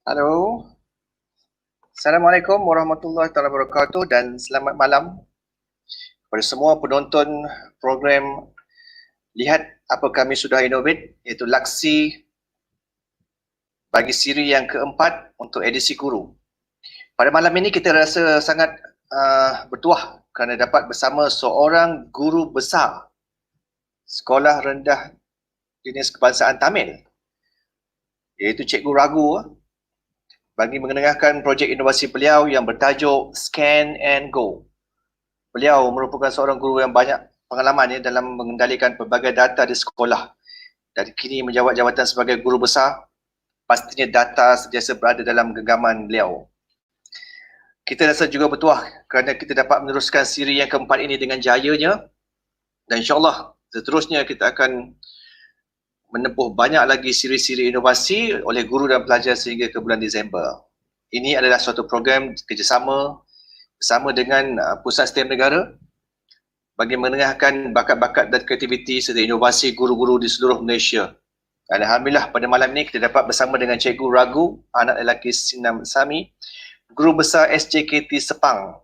Halo. Assalamualaikum warahmatullahi wabarakatuh dan selamat malam kepada semua penonton program Lihat Apa Kami Sudah Innovate, iaitu Laksi bagi siri yang keempat untuk edisi guru. Pada malam ini kita rasa sangat bertuah kerana dapat bersama seorang guru besar Sekolah Rendah Jenis Kebangsaan Tamil, iaitu Cikgu Ragu, bagi mengenengahkan projek inovasi beliau yang bertajuk Scan and Go. Beliau merupakan seorang guru yang banyak pengalaman dalam mengendalikan pelbagai data di sekolah. Dan kini menjawat jawatan sebagai guru besar, pastinya data sentiasa berada dalam genggaman beliau. Kita rasa juga bertuah kerana kita dapat meneruskan siri yang keempat ini dengan jayanya. Dan insyaAllah seterusnya kita akan menempuh banyak lagi siri-siri inovasi oleh guru dan pelajar sehingga ke bulan Disember. Ini adalah suatu program kerjasama bersama dengan Pusat STEM Negara bagi menengahkan bakat-bakat dan kreativiti serta inovasi guru-guru di seluruh Malaysia. Dan alhamdulillah pada malam ini kita dapat bersama dengan Cikgu Ragu, anak lelaki Sinam Sami, Guru Besar SJKT Sepang.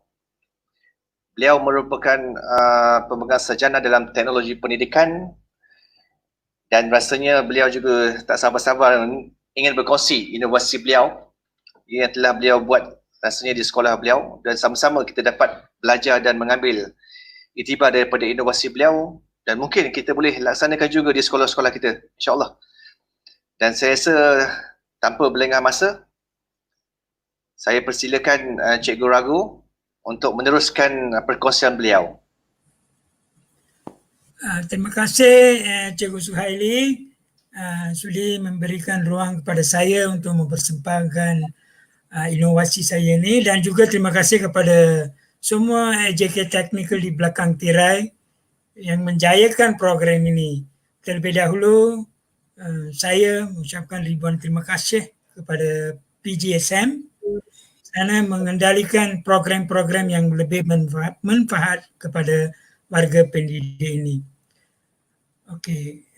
Beliau merupakan pemegang sarjana dalam teknologi pendidikan dan rasanya beliau juga tak sabar-sabar ingin berkongsi inovasi beliau yang telah beliau buat rasanya di sekolah beliau, dan sama-sama kita dapat belajar dan mengambil iktibar daripada inovasi beliau dan mungkin kita boleh laksanakan juga di sekolah-sekolah kita, insyaAllah. Dan saya rasa tanpa berlengah masa, saya persilakan Cikgu Ragu untuk meneruskan perkongsian beliau. Terima kasih Cikgu Suhaili sudi memberikan ruang kepada saya untuk mempersembahkan inovasi saya ini, dan juga terima kasih kepada semua AJK Technical di belakang tirai yang menjayakan program ini. Terlebih dahulu saya mengucapkan ribuan terima kasih kepada PGSM kerana mengendalikan program-program yang lebih manfaat kepada warga pendidik ini. Okey,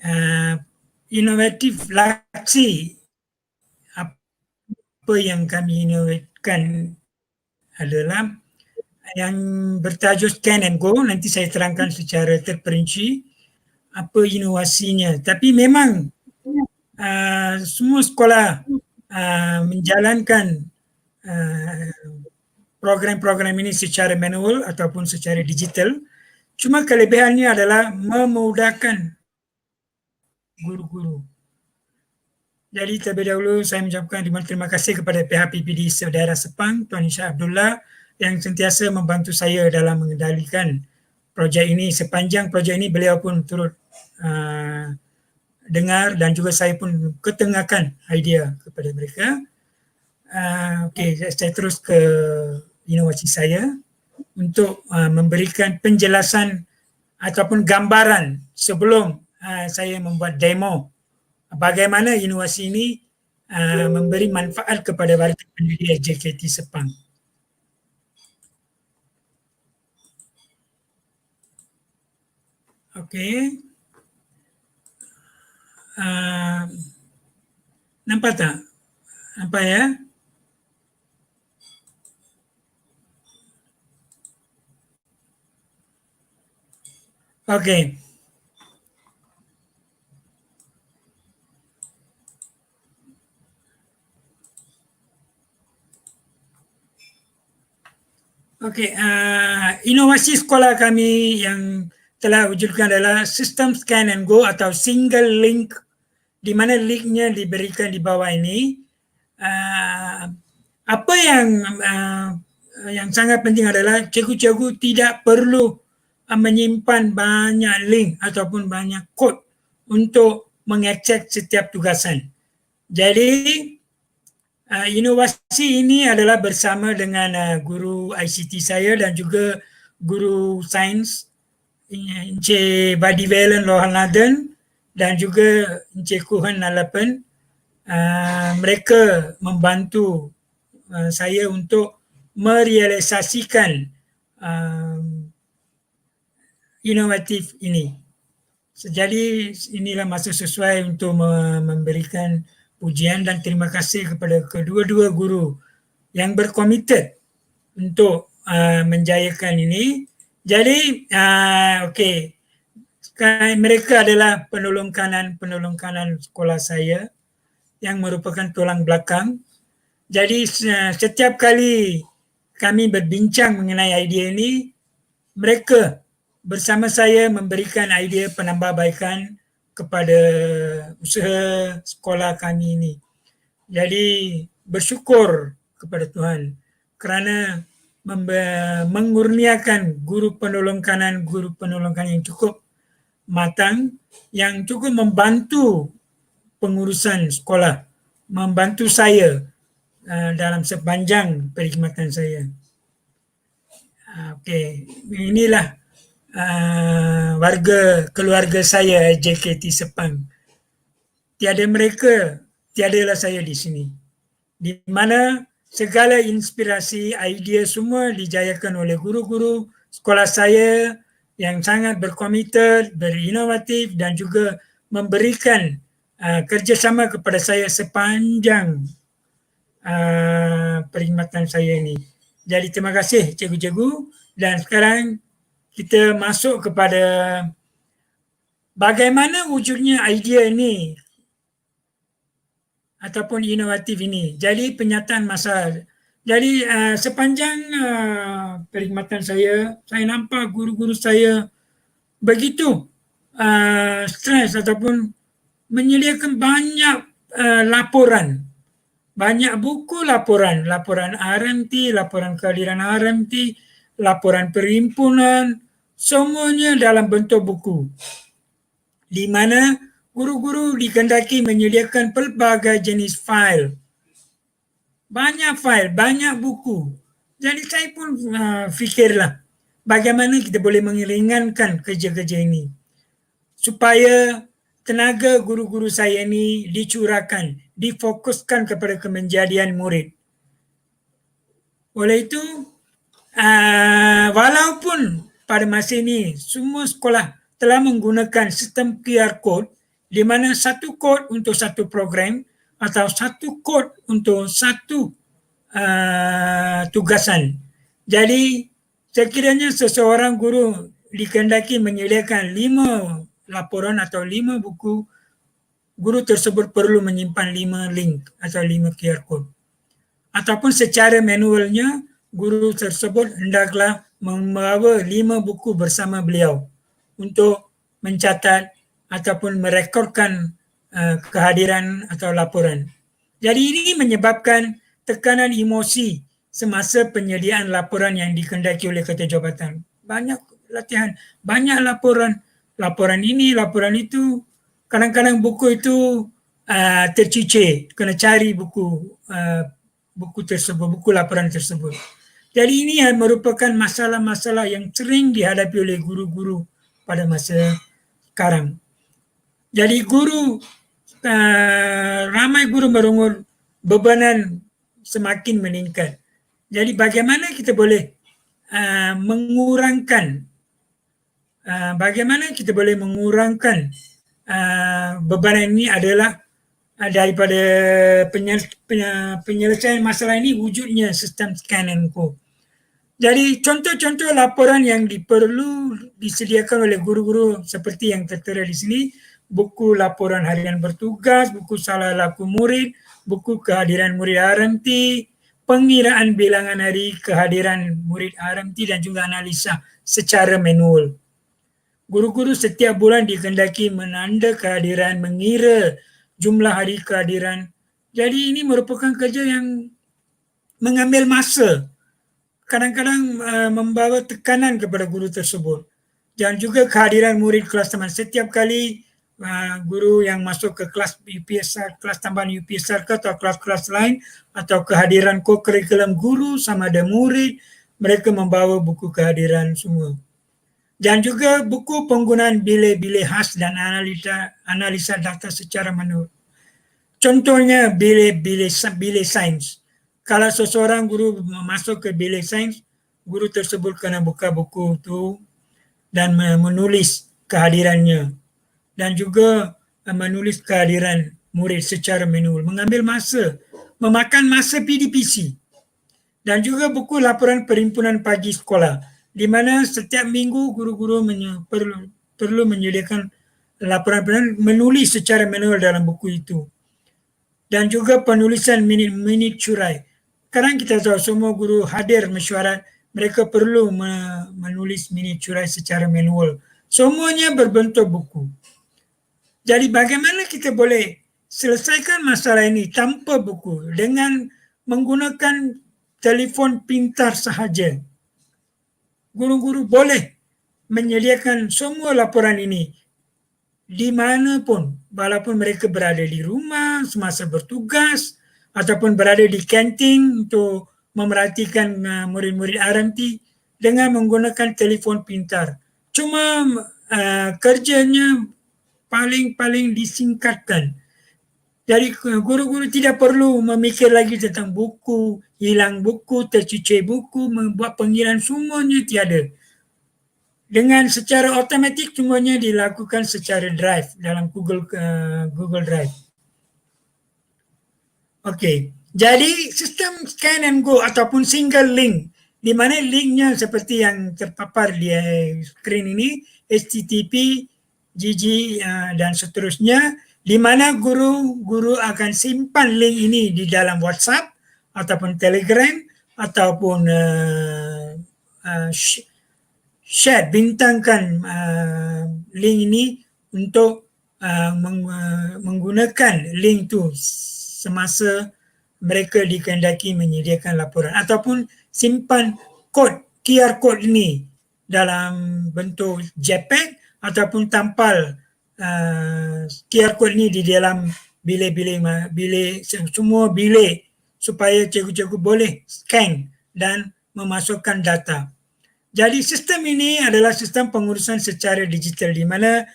inovatif Laksi, apa yang kami inovatkan adalah yang bertajuk Scan and Go. Nanti saya terangkan secara terperinci apa inovasinya. Tapi memang semua sekolah menjalankan program-program ini secara manual ataupun secara digital. Cuma kelebihannya adalah memudahkan guru-guru. Jadi terlebih dahulu saya mengucapkan terima kasih kepada pihak PPD Saudara Sepang, Tuan Isha Abdullah, yang sentiasa membantu saya dalam mengendalikan projek ini. Sepanjang projek ini beliau pun turut dengar dan juga saya pun ketengahkan idea kepada mereka. Okey, saya terus ke inovasi saya untuk memberikan penjelasan ataupun gambaran sebelum saya membuat demo bagaimana inovasi ini memberi manfaat kepada warga pendidik JKT Sepang. Okey. Nampak tak? Nampak ya? Okey. Okey, inovasi sekolah kami yang telah wujudkan adalah sistem Scan and Go atau single link, di mana linknya diberikan di bawah ini. Apa yang sangat penting adalah cikgu-cikgu tidak perlu menyimpan banyak link ataupun banyak kod untuk mengakses setiap tugasan. Jadi inovasi ini adalah bersama dengan guru ICT saya dan juga guru sains Encik Badivelan Lohanaden dan juga Encik Kuhan Nalapan. Mereka membantu saya untuk merealisasikan inovatif ini. Jadi inilah masa sesuai untuk memberikan pujian dan terima kasih kepada kedua-dua guru yang berkomited untuk menjayakan ini. Jadi, okey, mereka adalah penolong kanan sekolah saya yang merupakan tulang belakang. Jadi setiap kali kami berbincang mengenai idea ini, mereka bersama saya memberikan idea penambahbaikan kepada usaha sekolah kami ini. Jadi bersyukur kepada Tuhan kerana mengurniakan guru penolong kanan yang cukup matang, yang cukup membantu pengurusan sekolah, membantu saya dalam sepanjang perkhidmatan saya. Okey, inilah keluarga saya JKT Sepang. Tiada mereka, tiadalah saya di sini. Di mana segala inspirasi, idea semua dijayakan oleh guru-guru sekolah saya yang sangat berkomited, berinovatif dan juga memberikan kerjasama kepada saya sepanjang perkhidmatan saya ini. Jadi terima kasih cikgu-cikgu, dan sekarang kita masuk kepada bagaimana wujudnya idea ini ataupun inovatif ini. Jadi penyataan masalah. Jadi sepanjang perkhidmatan saya nampak guru-guru saya begitu stres ataupun menyediakan banyak laporan, banyak buku laporan RMT, laporan kehadiran RMT, laporan perhimpunan, semuanya dalam bentuk buku. Di mana guru-guru dikehendaki menyediakan pelbagai jenis fail. Banyak fail, banyak buku. Jadi saya pun fikirlah bagaimana kita boleh meringankan kerja-kerja ini supaya tenaga guru-guru saya ini dicurahkan, difokuskan kepada kemenjadian murid. Oleh itu, walaupun pada masa ini semua sekolah telah menggunakan sistem QR code, di mana satu kod untuk satu program atau satu kod untuk satu tugasan. Jadi sekiranya seseorang guru dikehendaki menyediakan 5 laporan atau 5 buku, guru tersebut perlu menyimpan 5 link atau 5 QR code. Ataupun secara manualnya, guru tersebut hendaklah membawa 5 buku bersama beliau untuk mencatat ataupun merekodkan kehadiran atau laporan. Jadi ini menyebabkan tekanan emosi semasa penyediaan laporan yang dikehendaki oleh Ketua Jabatan. Banyak latihan, banyak laporan ini, laporan itu. Kadang-kadang buku itu tercicir, kena cari buku tersebut, buku laporan tersebut. Jadi ini merupakan masalah-masalah yang sering dihadapi oleh guru-guru pada masa sekarang. Jadi ramai guru merungut bebanan semakin meningkat. Jadi bagaimana kita boleh mengurangkan bebanan ini adalah daripada penyelesaian masalah ini wujudnya sistem scan and go. Jadi contoh-contoh laporan yang perlu disediakan oleh guru-guru seperti yang tertera di sini, buku laporan harian bertugas, buku salah laku murid, buku kehadiran murid RMT, pengiraan bilangan hari kehadiran murid RMT dan juga analisa secara manual. Guru-guru setiap bulan dikehendaki menanda kehadiran, mengira jumlah hari kehadiran. Jadi ini merupakan kerja yang mengambil masa. Kadang-kadang membawa tekanan kepada guru tersebut. Dan juga kehadiran murid kelas tambahan. Setiap kali guru yang masuk ke kelas UPSR, kelas tambahan UPSR atau kelas-kelas lain, atau kehadiran co-curriculum guru sama ada murid, mereka membawa buku kehadiran semua. Dan juga buku penggunaan bilik-bilik khas dan analisa data secara manual. Contohnya bilik sains. Kalau seseorang guru masuk ke bilik sains, guru tersebut kena buka buku itu dan menulis kehadirannya. Dan juga menulis kehadiran murid secara manual, mengambil masa, memakan masa PDPC. Dan juga buku laporan perhimpunan pagi sekolah, di mana setiap minggu guru-guru perlu menyediakan laporan menulis secara manual dalam buku itu. Dan juga penulisan minit curai. Sekarang kita tahu semua guru hadir mesyuarat, mereka perlu menulis minit curai secara manual. Semuanya berbentuk buku. Jadi bagaimana kita boleh selesaikan masalah ini tanpa buku dengan menggunakan telefon pintar sahaja? Guru-guru boleh menyediakan semua laporan ini di mana pun, walaupun mereka berada di rumah semasa bertugas ataupun berada di kantin untuk memerhatikan murid-murid RMT dengan menggunakan telefon pintar. Cuma kerjanya paling disingkatkan. Jadi guru-guru tidak perlu memikir lagi tentang buku, hilang buku, tercuci buku, membuat panggilan, semuanya tiada. Dengan secara automatik semuanya dilakukan secara drive dalam Google Drive. Okey, jadi sistem scan and go ataupun single link, di mana linknya seperti yang terpapar di skrin ini, HTTP, GG dan seterusnya, di mana guru akan simpan link ini di dalam WhatsApp ataupun Telegram ataupun share, bintangkan link ini untuk menggunakan link tu semasa mereka dikehendaki menyediakan laporan, ataupun simpan kod QR code ini dalam bentuk JPEG ataupun tampal QR code ini di dalam bilik semua bilik supaya cikgu-cikgu boleh scan dan memasukkan data. Jadi sistem ini adalah sistem pengurusan secara digital di mana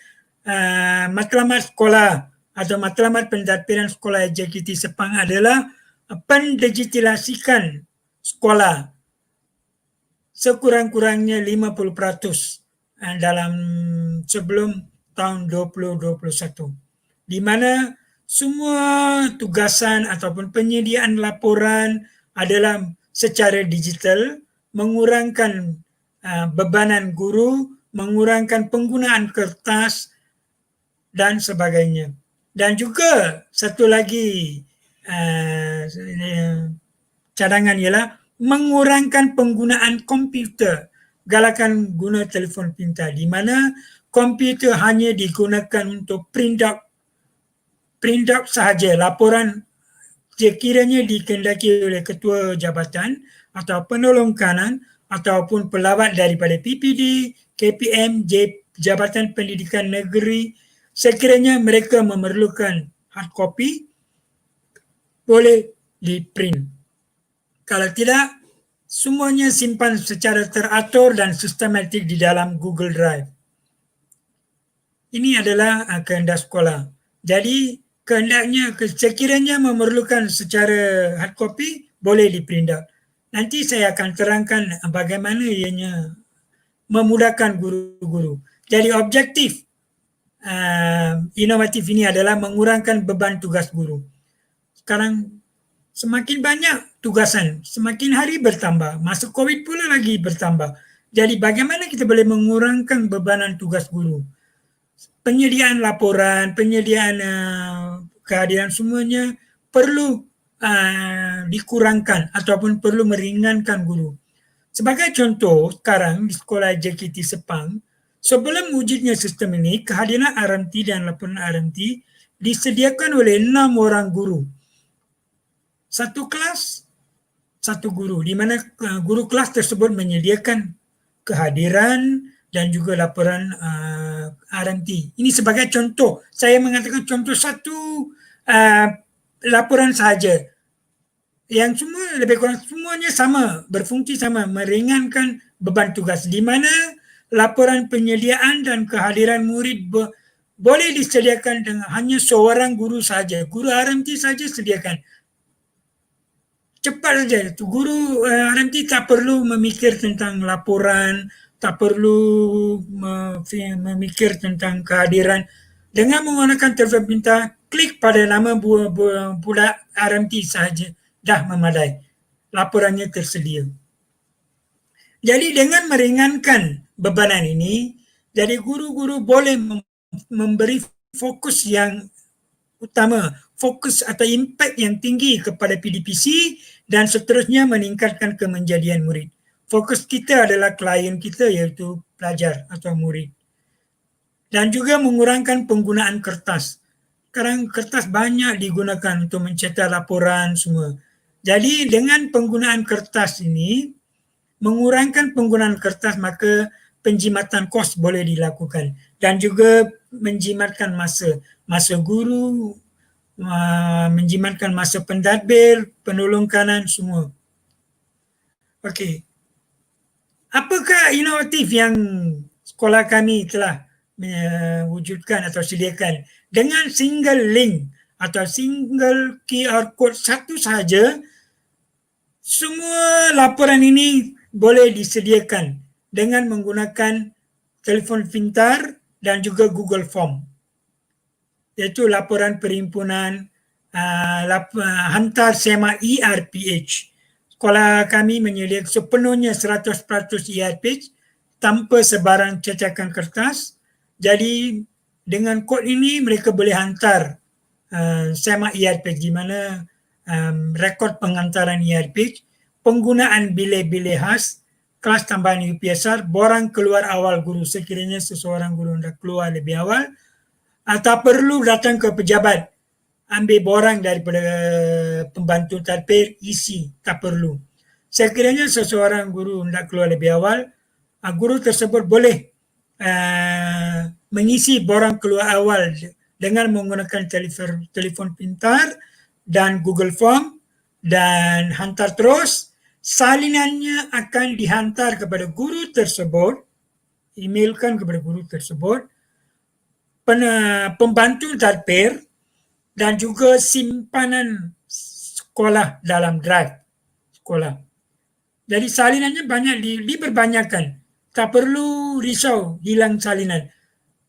matlamat sekolah atau matlamat pentadbiran sekolah JKT Sepang adalah pendigitalisasikan sekolah sekurang-kurangnya 50% dalam sebelum tahun 2021, di mana semua tugasan ataupun penyediaan laporan adalah secara digital, mengurangkan bebanan guru, mengurangkan penggunaan kertas dan sebagainya. Dan juga satu lagi cadangan ialah mengurangkan penggunaan komputer, galakan guna telefon pintar, di mana komputer hanya digunakan untuk print out sahaja laporan sekiranya dikehendaki oleh ketua jabatan atau penolong kanan ataupun pelawat daripada PPD, KPM, Jabatan Pendidikan Negeri, sekiranya mereka memerlukan hard copy, boleh di print. Kalau tidak, semuanya simpan secara teratur dan sistematik di dalam Google Drive. Ini adalah kehendak sekolah. Jadi kehendaknya, sekiranya memerlukan secara hard copy, boleh di print out. Nanti saya akan terangkan bagaimana ianya memudahkan guru-guru. Jadi objektif inovatif ini adalah mengurangkan beban tugas guru. Sekarang semakin banyak tugasan, semakin hari bertambah. Masa COVID pula lagi bertambah. Jadi bagaimana kita boleh mengurangkan bebanan tugas guru? Penyediaan laporan, penyediaan kehadiran semuanya perlu dikurangkan ataupun perlu meringankan guru. Sebagai contoh, sekarang di sekolah JKT Sepang, sebelum wujudnya sistem ini, kehadiran RMT dan laporan RMT disediakan oleh 6 orang guru. Satu kelas, satu guru, di mana guru kelas tersebut menyediakan kehadiran dan juga laporan RMT. Ini sebagai contoh. Saya mengatakan contoh satu laporan sahaja. Yang semua lebih kurang semuanya sama, berfungsi sama, meringankan beban tugas, di mana laporan penyediaan dan kehadiran murid boleh disediakan dengan hanya seorang guru saja. Guru RMT saja sediakan. Cepat saja. Guru RMT tak perlu memikir tentang laporan, tak perlu memikir tentang kehadiran. Dengan menggunakan telefon pintar, klik pada nama budak RMT sahaja dah memadai. Laporannya tersedia. Jadi dengan meringankan bebanan ini, jadi guru-guru boleh memberi fokus yang utama, fokus atau impak yang tinggi kepada PDPC dan seterusnya meningkatkan kemenjadian murid. Fokus kita adalah klien kita iaitu pelajar atau murid. Dan juga mengurangkan penggunaan kertas. Sekarang kertas banyak digunakan untuk mencetak laporan semua. Jadi dengan penggunaan kertas ini, mengurangkan penggunaan kertas, maka penjimatan kos boleh dilakukan dan juga menjimatkan masa guru, menjimatkan masa pentadbir, penolong kanan semua. Okey. Apakah inovatif yang sekolah kami telah mewujudkan atau sediakan? Dengan single link atau single QR code satu sahaja, semua laporan ini boleh disediakan dengan menggunakan telefon pintar dan juga Google Form. Iaitu laporan perhimpunan hantar SEMA ERPH. Sekolah kami menyediakan sepenuhnya 100% ERPH tanpa sebarang cetakan kertas. Jadi dengan kod ini mereka boleh hantar SEMA ERPH di mana rekod pengantaran ERPH, penggunaan bilik-bilik khas, kelas tambahan UPSR, borang keluar awal guru sekiranya seseorang guru hendak keluar lebih awal, atau perlu datang ke pejabat ambil borang daripada pembantu tadbir, isi, tak perlu. Sekiranya seseorang guru hendak keluar lebih awal, guru tersebut boleh mengisi borang keluar awal dengan menggunakan telefon pintar dan Google Form dan hantar terus. Salinannya akan dihantar kepada guru tersebut, emailkan kepada guru tersebut, pembantu tadbir dan juga simpanan sekolah dalam drive sekolah. Jadi salinannya banyak diperbanyakkan. Tak perlu risau hilang salinan.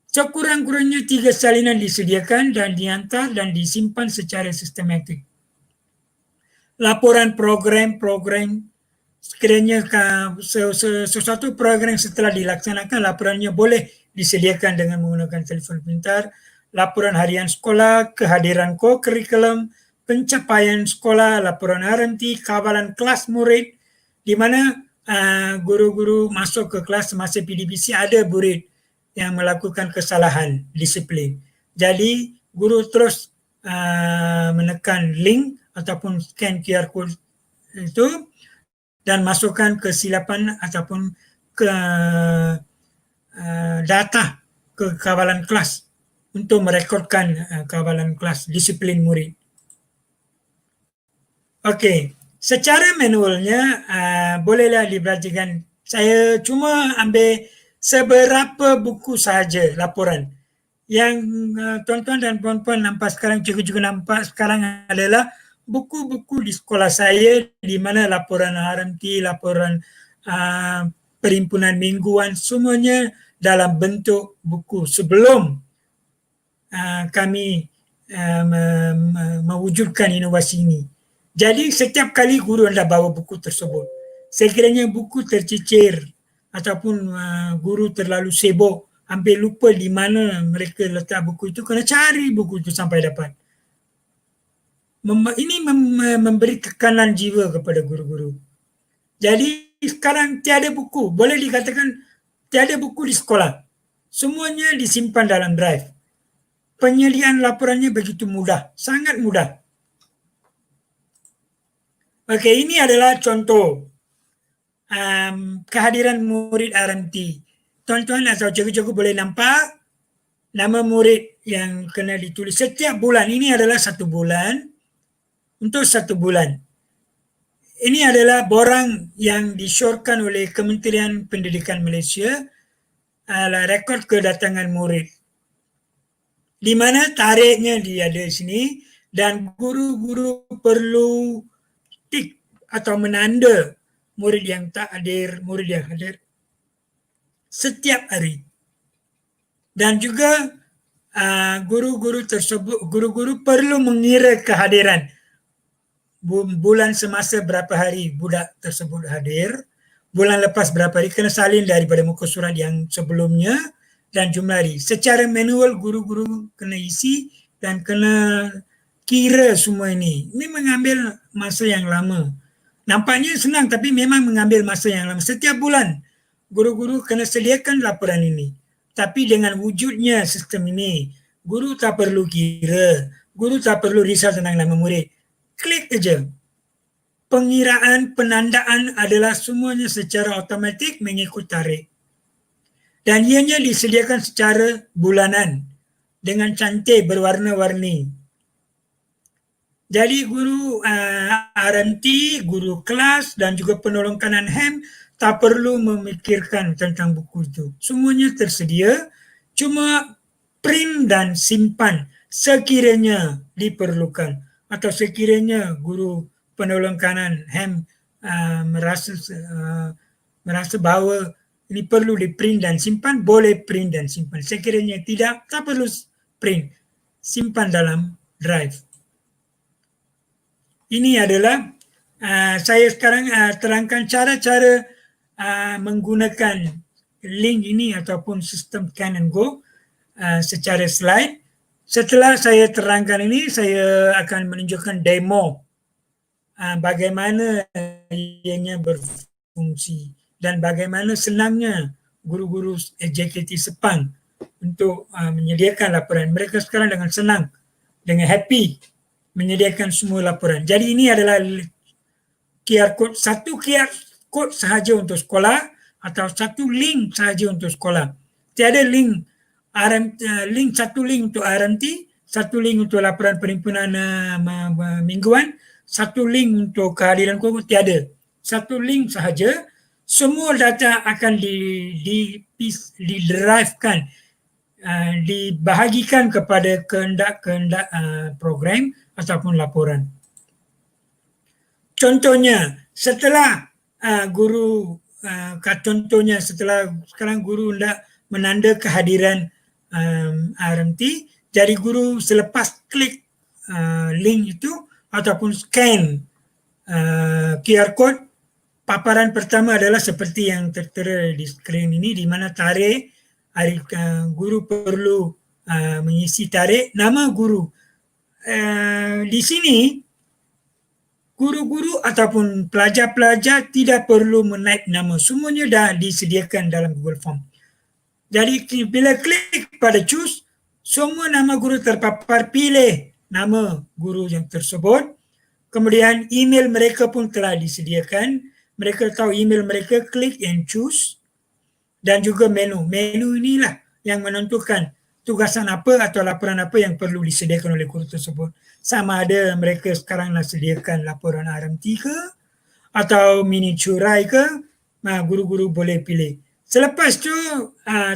Sekurang-kurangnya 3 salinan disediakan dan dihantar dan disimpan secara sistematik. Laporan program sekiranya sesuatu program setelah dilaksanakan, laporannya boleh disediakan dengan menggunakan telefon pintar. Laporan harian sekolah, kehadiran co-curriculum, pencapaian sekolah, laporan RMT, kawalan kelas murid, di mana guru-guru masuk ke kelas semasa PDPC ada murid yang melakukan kesalahan disiplin. Jadi guru terus menekan link ataupun scan QR code itu dan masukkan kesilapan ataupun ke data ke kawalan kelas untuk merekodkan kawalan kelas disiplin murid. Okey, secara manualnya bolehlah diperhatikan. Saya cuma ambil seberapa buku sahaja laporan. Yang tuan-tuan dan puan-puan nampak sekarang, cikgu-cikgu nampak sekarang adalah buku-buku di sekolah saya di mana laporan RMT, laporan perhimpunan mingguan, semuanya dalam bentuk buku sebelum kami mewujudkan inovasi ini. Jadi setiap kali guru anda bawa buku tersebut, sekiranya buku tercicir ataupun guru terlalu sibuk, hampir lupa di mana mereka letak buku itu, kena cari buku itu sampai dapat. Ini memberi tekanan jiwa kepada guru-guru. Jadi sekarang tiada buku, boleh dikatakan tiada buku di sekolah. Semuanya disimpan dalam drive. Penyediaan laporannya begitu mudah, sangat mudah. Okey, ini adalah contoh kehadiran murid RMT. Tuan-tuan atau cikgu-cikgu boleh nampak nama murid yang kena ditulis setiap bulan. Ini adalah 1 bulan. Untuk 1 bulan. Ini adalah borang yang disyorkan oleh Kementerian Pendidikan Malaysia, rekod kedatangan murid. Di mana tarikhnya dia ada di sini dan guru-guru perlu tik atau menanda murid yang tak hadir, murid yang hadir setiap hari. Dan juga guru-guru tersebut, guru-guru perlu mengira kehadiran bulan semasa berapa hari budak tersebut hadir, bulan lepas berapa hari, kena salin daripada muka surat yang sebelumnya dan jumlah hari. Secara manual guru-guru kena isi dan kena kira semua ini. Ini mengambil masa yang lama. Nampaknya senang tapi memang mengambil masa yang lama. Setiap bulan guru-guru kena sediakan laporan ini. Tapi dengan wujudnya sistem ini, guru tak perlu kira, guru tak perlu risau tentang nama murid. Klik aja. Pengiraan, penandaan adalah semuanya secara automatik mengikut tarikh. Dan ianya disediakan secara bulanan dengan cantik berwarna-warni. Jadi guru RMT, guru kelas dan juga penolong kanan HEM tak perlu memikirkan tentang buku itu. Semuanya tersedia, cuma print dan simpan sekiranya diperlukan. Atau sekiranya guru penolong kanan HEM merasa bahawa ini perlu di print dan simpan, boleh print dan simpan. Sekiranya tidak, tak perlu print. Simpan dalam drive. Ini adalah saya sekarang terangkan cara-cara menggunakan link ini ataupun sistem Scan and Go secara slide. Setelah saya terangkan ini, saya akan menunjukkan demo bagaimana ianya berfungsi dan bagaimana senangnya guru-guru JKT Sepang untuk menyediakan laporan. Mereka sekarang dengan senang, dengan happy menyediakan semua laporan. Jadi ini adalah QR code, satu QR code sahaja untuk sekolah atau satu link sahaja untuk sekolah. Tiada link satu link untuk RMT, satu link untuk laporan perhimpunan mingguan, satu link untuk kehadiran guru, tiada. Satu link sahaja, semua data akan di-drivekan, dibahagikan kepada kehendak-kehendak program ataupun laporan. Contohnya, setelah contohnya setelah sekarang guru hendak menanda kehadiran RMT, jadi guru selepas klik link itu ataupun scan QR code, paparan pertama adalah seperti yang tertera di skrin ini, di mana tarikh hari guru perlu mengisi tarikh, nama guru. Di sini guru-guru ataupun pelajar-pelajar tidak perlu menaip nama, semuanya dah disediakan dalam Google Form. Jadi bila klik pada choose, semua nama guru terpapar, pilih nama guru yang tersebut. Kemudian email mereka pun telah disediakan. Mereka tahu email mereka, klik and choose. Dan juga menu. Menu inilah yang menentukan tugasan apa atau laporan apa yang perlu disediakan oleh guru tersebut. Sama ada mereka sekarang nak sediakan laporan RMT ke atau mini curai ke, guru-guru boleh pilih. Selepas tu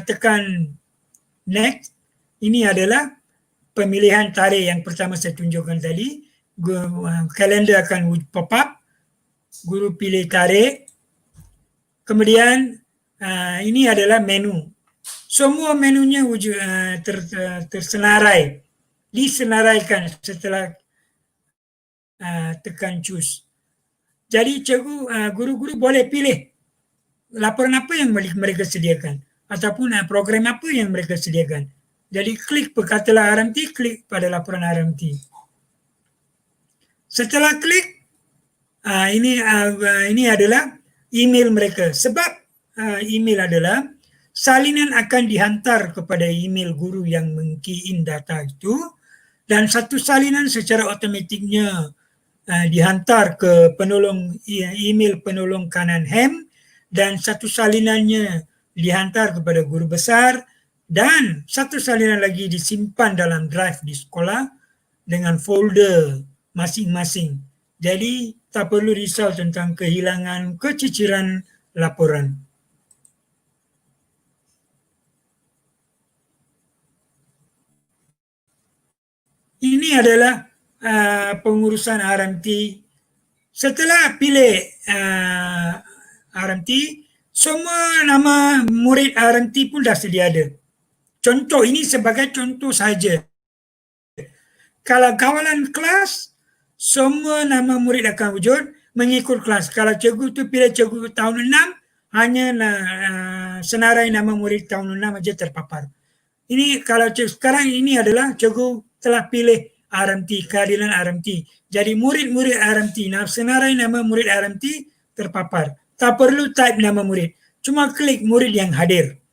tekan next. Ini adalah pemilihan tarikh yang pertama saya tunjukkan tadi. Kalender akan pop up. Guru pilih tarikh. Kemudian ini adalah menu. Semua menunya tersenarai, disenaraikan setelah tekan choose. Jadi guru-guru boleh pilih laporan apa yang mereka sediakan ataupun program apa yang mereka sediakan. Jadi klik katalah RMT, klik pada laporan RMT. Setelah klik, ini adalah email mereka. Sebab email adalah salinan akan dihantar kepada email guru yang meng-key in data itu, dan satu salinan secara otomatiknya dihantar ke email penolong kanan HEM, dan satu salinannya dihantar kepada guru besar, dan satu salinan lagi disimpan dalam drive di sekolah dengan folder masing-masing. Jadi tak perlu risau tentang kehilangan keciciran laporan. Ini adalah pengurusan RMT. Setelah pilih RMT, semua nama murid RMT pun dah sedia ada. Contoh, ini sebagai contoh saja. Kalau kawalan kelas, semua nama murid akan wujud mengikut kelas. Kalau cikgu tu pilih cikgu tahun 6, hanya senarai nama murid tahun 6 aja terpapar. Ini kalau sekarang ini adalah cikgu telah pilih RMT, keadilan RMT. Jadi murid-murid RMT, senarai nama murid RMT terpapar. Tak perlu type nama murid. Cuma klik murid yang hadir.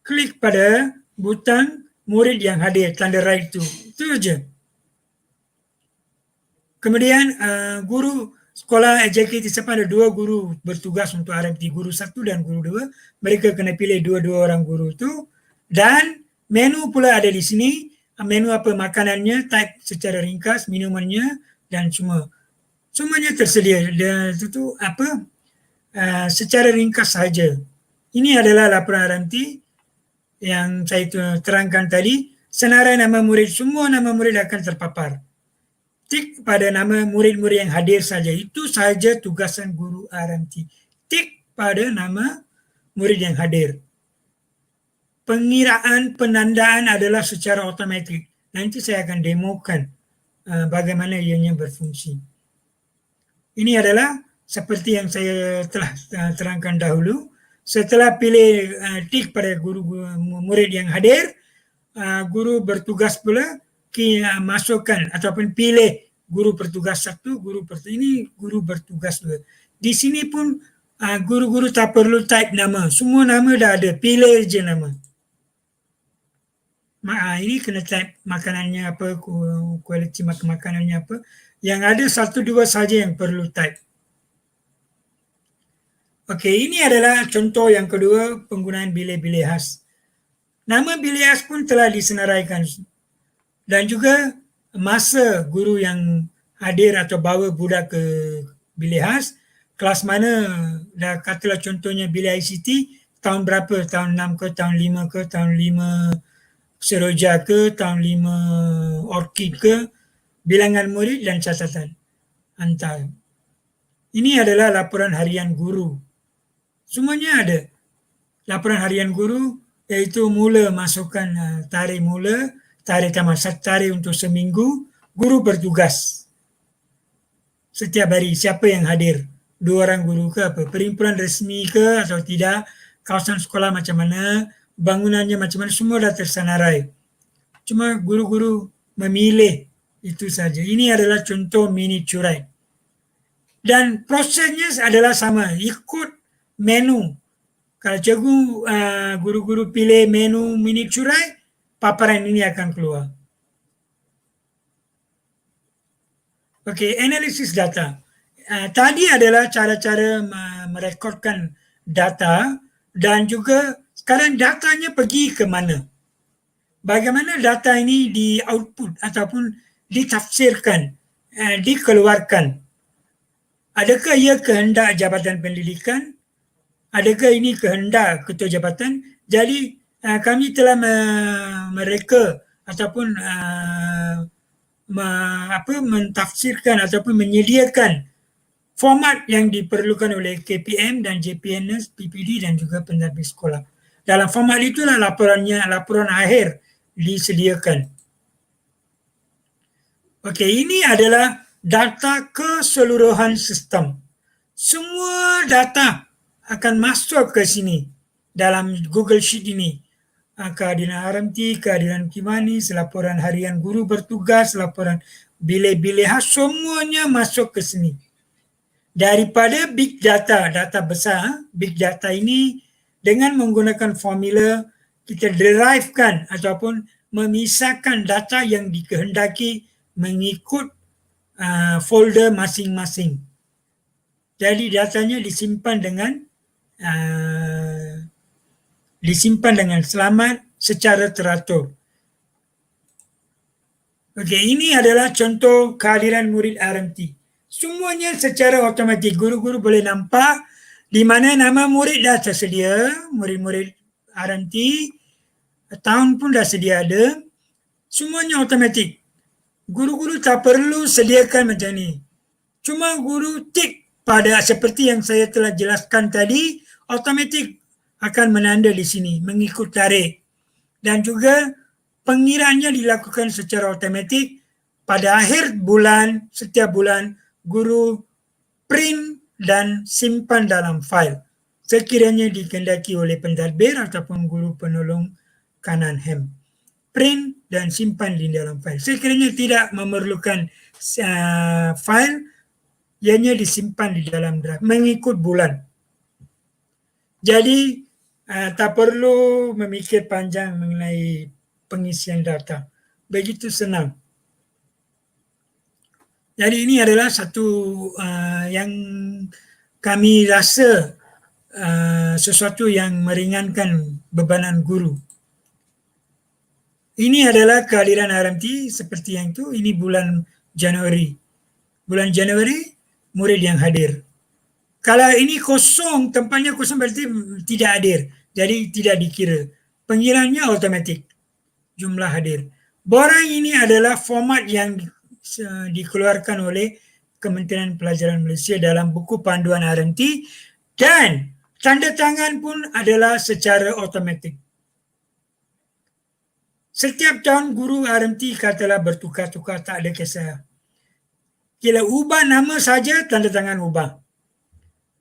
Klik pada butang murid yang hadir, tanda right tu. Itu saja. Kemudian guru sekolah eksekutif ada 2 guru bertugas untuk RMT, guru 1 dan guru 2. Mereka kena pilih 2 orang guru tu. Dan menu pula ada di sini. Menu apa makanannya, type secara ringkas, minumannya dan semua. Semuanya tersedia. Dan itu apa? Secara ringkas saja. Ini adalah laporan RMT yang saya terangkan tadi. Senarai nama murid, semua nama murid akan terpapar. Tik pada nama murid-murid yang hadir saja. Itu saja tugasan guru RMT. Tik pada nama murid yang hadir. Pengiraan penandaan adalah secara automatik. Nanti saya akan demokan bagaimana ianya berfungsi. Ini adalah seperti yang saya telah terangkan dahulu. Setelah pilih tik pada guru murid yang hadir, guru bertugas pula masukkan ataupun pilih guru bertugas 1, ini guru bertugas 2. Di sini pun guru-guru tak perlu type nama. Semua nama dah ada, pilih je nama. Ini kena type makanannya apa, kualiti makanannya apa. Yang ada 1, 2 saja yang perlu type. Okey, ini adalah contoh yang kedua penggunaan bilik-bilik khas. Nama bilik khas pun telah disenaraikan. Dan juga masa guru yang hadir atau bawa budak ke bilik khas, kelas mana, dah katalah contohnya bilik ICT, tahun berapa, tahun 6 ke, tahun 5 ke, tahun 5 Seroja ke, tahun 5 Orkid ke, bilangan murid dan catatan hantar. Ini adalah laporan harian guru. Semuanya ada. Laporan harian guru iaitu mula masukkan tarikh mula, tarikh tamat, tarikh untuk seminggu, guru bertugas. Setiap hari siapa yang hadir? 2 orang guru ke apa? Perhimpunan resmi ke atau tidak? Kawasan sekolah macam mana? Bangunannya macam mana? Semua dah tersenarai. Cuma guru-guru memilih itu saja. Ini adalah contoh mini curai. Dan prosesnya adalah sama, ikut menu. Kalau cikgu guru-guru pilih menu mini curai, paparan ini akan keluar. Okey, analisis data. Tadi adalah cara-cara merekodkan data dan juga sekarang datanya pergi ke mana. Bagaimana data ini di output ataupun ditafsirkan, dikeluarkan. Adakah ia kehendak Jabatan Pendidikan? Adakah ini kehendak Ketua Jabatan? Jadi kami telah mereka ataupun mentafsirkan ataupun menyediakan format yang diperlukan oleh KPM dan JPNS, PPD dan juga penerbit sekolah. Dalam format itulah laporan akhir disediakan. Okey, ini adalah data keseluruhan sistem. Semua data akan masuk ke sini dalam Google Sheet ini. Keadilan RMT, keadilan Kimanis, laporan harian guru bertugas, laporan bilik-bilik khas, semuanya masuk ke sini. Daripada big data, data besar, big data ini dengan menggunakan formula kita derivekan ataupun memisahkan data yang dikehendaki mengikut folder masing-masing. Jadi datanya disimpan dengan selamat secara teratur. Okey, ini adalah contoh kehadiran murid RMT. Semuanya secara automatik. Guru-guru boleh nampak di mana nama murid dah tersedia, murid-murid RMT, tahun pun dah sedia ada. Semuanya automatik. Guru-guru tak perlu sediakan macam ni. Cuma guru tik pada seperti yang saya telah jelaskan tadi, automatik akan menanda di sini mengikut tarikh. dan juga pengiraannya dilakukan secara otomatik. Pada akhir bulan, setiap bulan, guru print dan simpan dalam file sekiranya dikehendaki oleh pentadbir ataupun guru penolong kanan HEM. Print dan simpan di dalam file. Sekiranya tidak memerlukan file, ianya disimpan di dalam draft mengikut bulan. Jadi tak perlu memikir panjang mengenai pengisian data. Begitu senang. Jadi ini adalah satu yang kami rasa sesuatu yang meringankan bebanan guru. Ini adalah kehadiran RMT seperti yang itu. Ini bulan Januari. Bulan Januari, murid yang hadir. Kalau ini kosong, tempatnya kosong berarti tidak hadir. Jadi tidak dikira. Pengiraannya otomatik. Jumlah hadir. Borang ini adalah format yang dikeluarkan oleh Kementerian Pelajaran Malaysia dalam buku panduan RMT dan tanda tangan pun adalah secara otomatik. Setiap tahun guru RMT katalah bertukar-tukar, tak ada kisah. Bila ubah nama saja, tanda tangan ubah.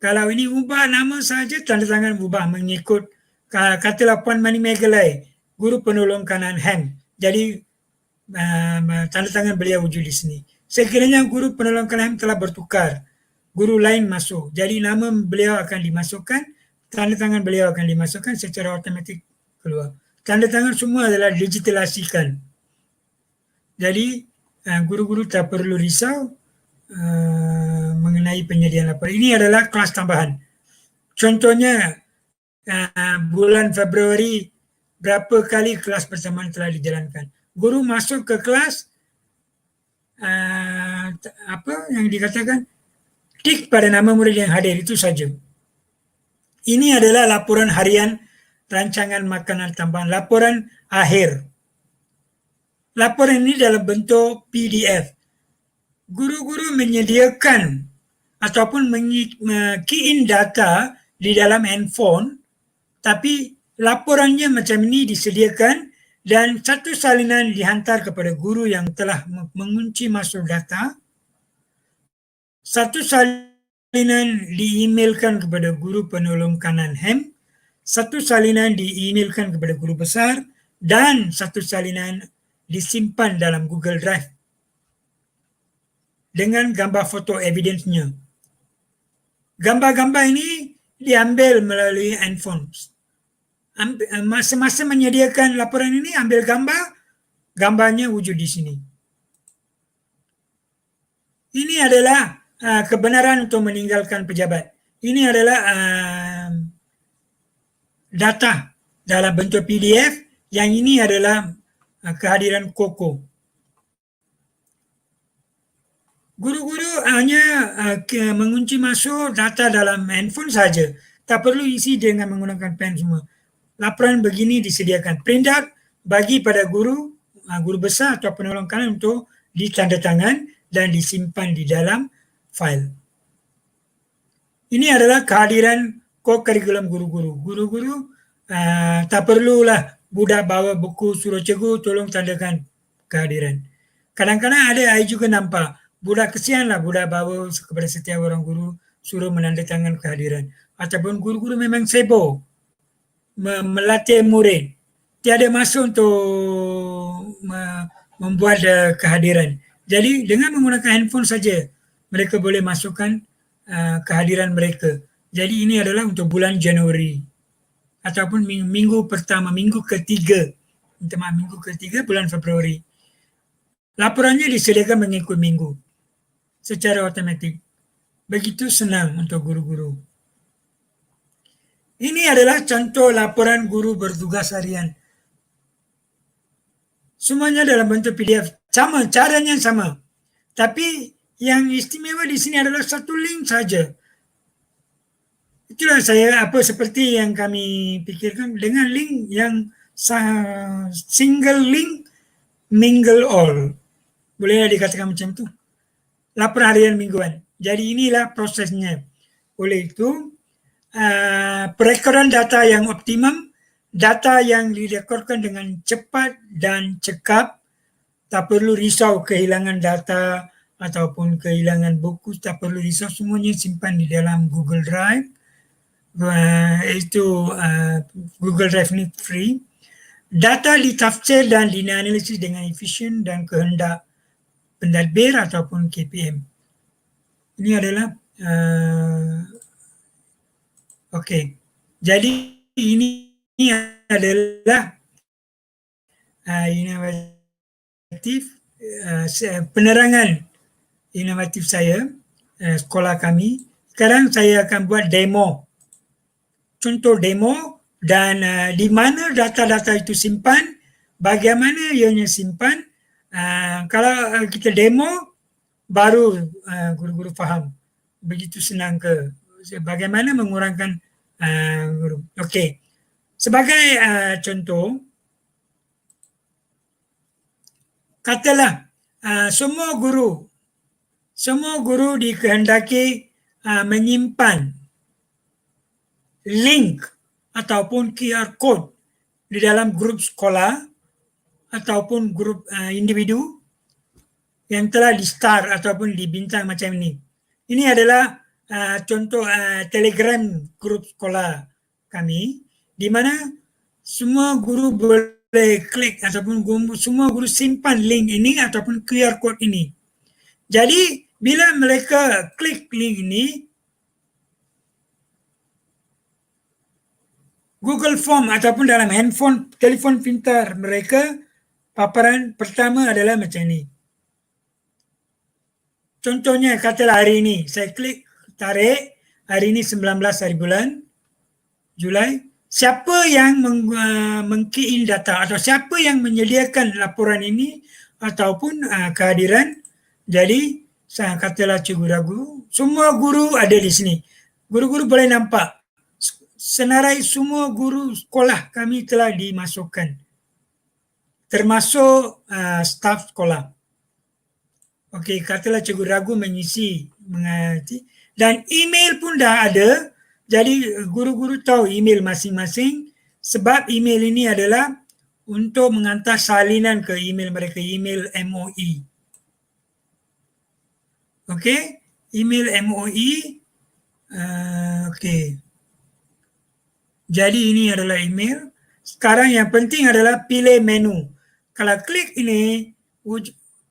Kalau ini ubah nama saja, tanda tangan ubah mengikut katalah Puan Mani Megalai, guru penolong kanan HEM. Jadi tanda tangan beliau wujud di sini. Sekiranya guru penolong kanan HEM telah bertukar, guru lain masuk. Jadi nama beliau akan dimasukkan, tanda tangan beliau akan dimasukkan secara otomatik keluar. Tanda tangan semua adalah digitalisasikan. Jadi guru-guru tak perlu risau mengenai penyediaan laporan. Ini adalah kelas tambahan. Contohnya bulan Februari berapa kali kelas persamaan telah dijalankan. Guru masuk ke kelas apa yang dikatakan tik pada nama murid yang hadir, itu saja. Ini adalah laporan harian rancangan makanan tambahan, laporan akhir. Laporan ini dalam bentuk PDF. Guru-guru menyediakan ataupun key in data di dalam handphone, tapi laporannya macam ini disediakan dan satu salinan dihantar kepada guru yang telah mengunci masuk data. Satu salinan di-emailkan kepada guru penolong kanan HEM, satu salinan di-emailkan kepada guru besar, dan satu salinan disimpan dalam Google Drive dengan gambar foto evidence-nya. Gambar-gambar ini diambil melalui handphone. Masa-masa menyediakan laporan ini, ambil gambar, gambarnya wujud di sini. Ini adalah kebenaran untuk meninggalkan pejabat. Ini adalah data dalam bentuk PDF, yang ini adalah kehadiran Koko. Guru-guru hanya mengunci masuk data dalam handphone saja. Tak perlu isi dengan menggunakan pen semua. Laporan begini disediakan print out bagi pada guru besar atau penolong kanan untuk ditandatangan dan disimpan di dalam file. Ini adalah kehadiran co-curriculum guru-guru. Guru-guru tak perlulah budak bawa buku suruh cikgu tolong tandakan kehadiran. Kadang-kadang ada, saya juga nampak, budak kesianlah budak bawa kepada setiap orang guru suruh menandatangan kehadiran. Ataupun guru-guru memang sibuk melatih murid, tiada masa untuk membuat kehadiran. Jadi dengan menggunakan handphone saja mereka boleh masukkan kehadiran mereka. Jadi ini adalah untuk bulan Januari ataupun minggu pertama, minggu ketiga bulan Februari. Laporannya disediakan mengikut minggu secara otomatik. Begitu senang untuk guru-guru. Ini adalah contoh laporan guru bertugas harian. Semuanya dalam bentuk PDF. Sama, caranya sama. Tapi yang istimewa di sini adalah satu link saja. Itulah saya seperti yang kami pikirkan, dengan link yang single link, mingle all. Boleh dikatakan macam itu. Laporan harian mingguan. Jadi inilah prosesnya. Oleh itu, perekoran data yang optimum data yang direkodkan dengan cepat dan cekap, tak perlu risau kehilangan data ataupun kehilangan buku, tak perlu risau, semuanya simpan di dalam Google Drive. Google Drive ini free. Data ditafsir dan dianalisis dengan efisien dan kehendak pentadbir ataupun KPM. Ini adalah okey. Jadi ini adalah inovatif, penerangan inovatif saya, sekolah kami. Sekarang saya akan buat demo, contoh demo, dan di mana data-data itu simpan, bagaimana ianya simpan. Kalau kita demo, baru guru-guru faham. Begitu senang ke bagaimana mengurangkan guru. Okey. Sebagai contoh, katalah semua guru dikehendaki menyimpan link ataupun QR code di dalam grup sekolah ataupun grup individu yang telah di-star ataupun dibintang macam ini. Ini adalah contoh Telegram grup sekolah kami, di mana semua guru boleh klik ataupun semua guru simpan link ini ataupun QR code ini. Jadi bila mereka klik link ini, Google Form ataupun dalam handphone, telefon pintar mereka, paparan pertama adalah macam ini. Contohnya katalah hari ini, saya klik tarik, hari ini 19 hari bulan Julai, siapa yang meng-key in data atau siapa yang menyediakan laporan ini ataupun kehadiran. Jadi saya katalah Cikgu Ragu, semua guru ada di sini. Guru-guru boleh nampak, senarai semua guru sekolah kami telah dimasukkan, termasuk staf sekolah. Okey, katalah Cikgu Ragu mengisi, mengerti, dan email pun dah ada. Jadi guru-guru tahu email masing-masing, sebab email ini adalah untuk menghantar salinan ke email mereka, email MOE. Okey, email MOE. Okey. Jadi ini adalah email. Sekarang yang penting adalah pilih menu. Kalau klik ini,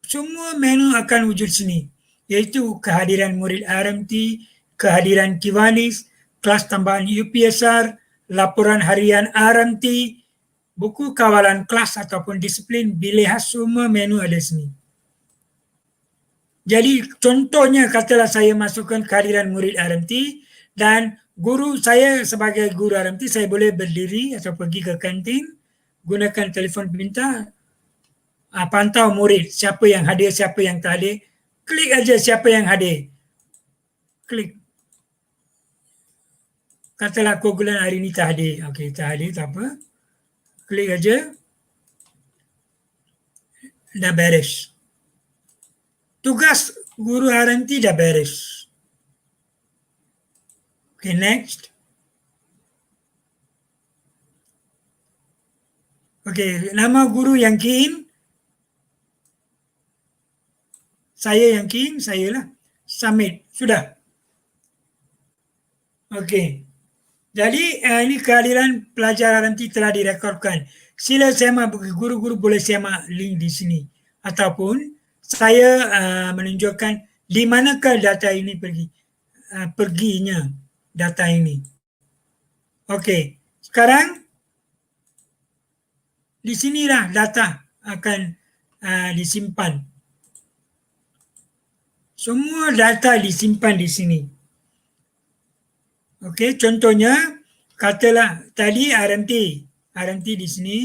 semua menu akan wujud sini, iaitu kehadiran murid RMT, kehadiran Kiwanis, kelas tambahan UPSR, laporan harian RMT, buku kawalan kelas ataupun disiplin, bilihan, semua menu ada sini. Jadi contohnya katalah saya masukkan kehadiran murid RMT dan guru saya sebagai guru RMT, saya boleh berdiri atau pergi ke kantin, gunakan telefon pintar, pantau murid, siapa yang hadir, siapa yang tak hadir. Klik aja siapa yang hadir. Klik. Katalah keunggulan hari ini tak hadir. Okey, tak hadir, tak apa. Klik aja. Dah beres. Tugas guru RMT dah beres. Okey, next. Okey, nama guru yang key in, saya yang key in, saya lah. Submit. Sudah. Okey. Jadi ini kehadiran pelajar RMT telah direkodkan. Sila semak, guru-guru boleh semak link di sini. Ataupun saya menunjukkan di manakah data ini pergi. Perginya data ini. Okey. Sekarang di sinilah data akan disimpan. Semua data disimpan di sini. Okey, contohnya katalah tadi RMT di sini.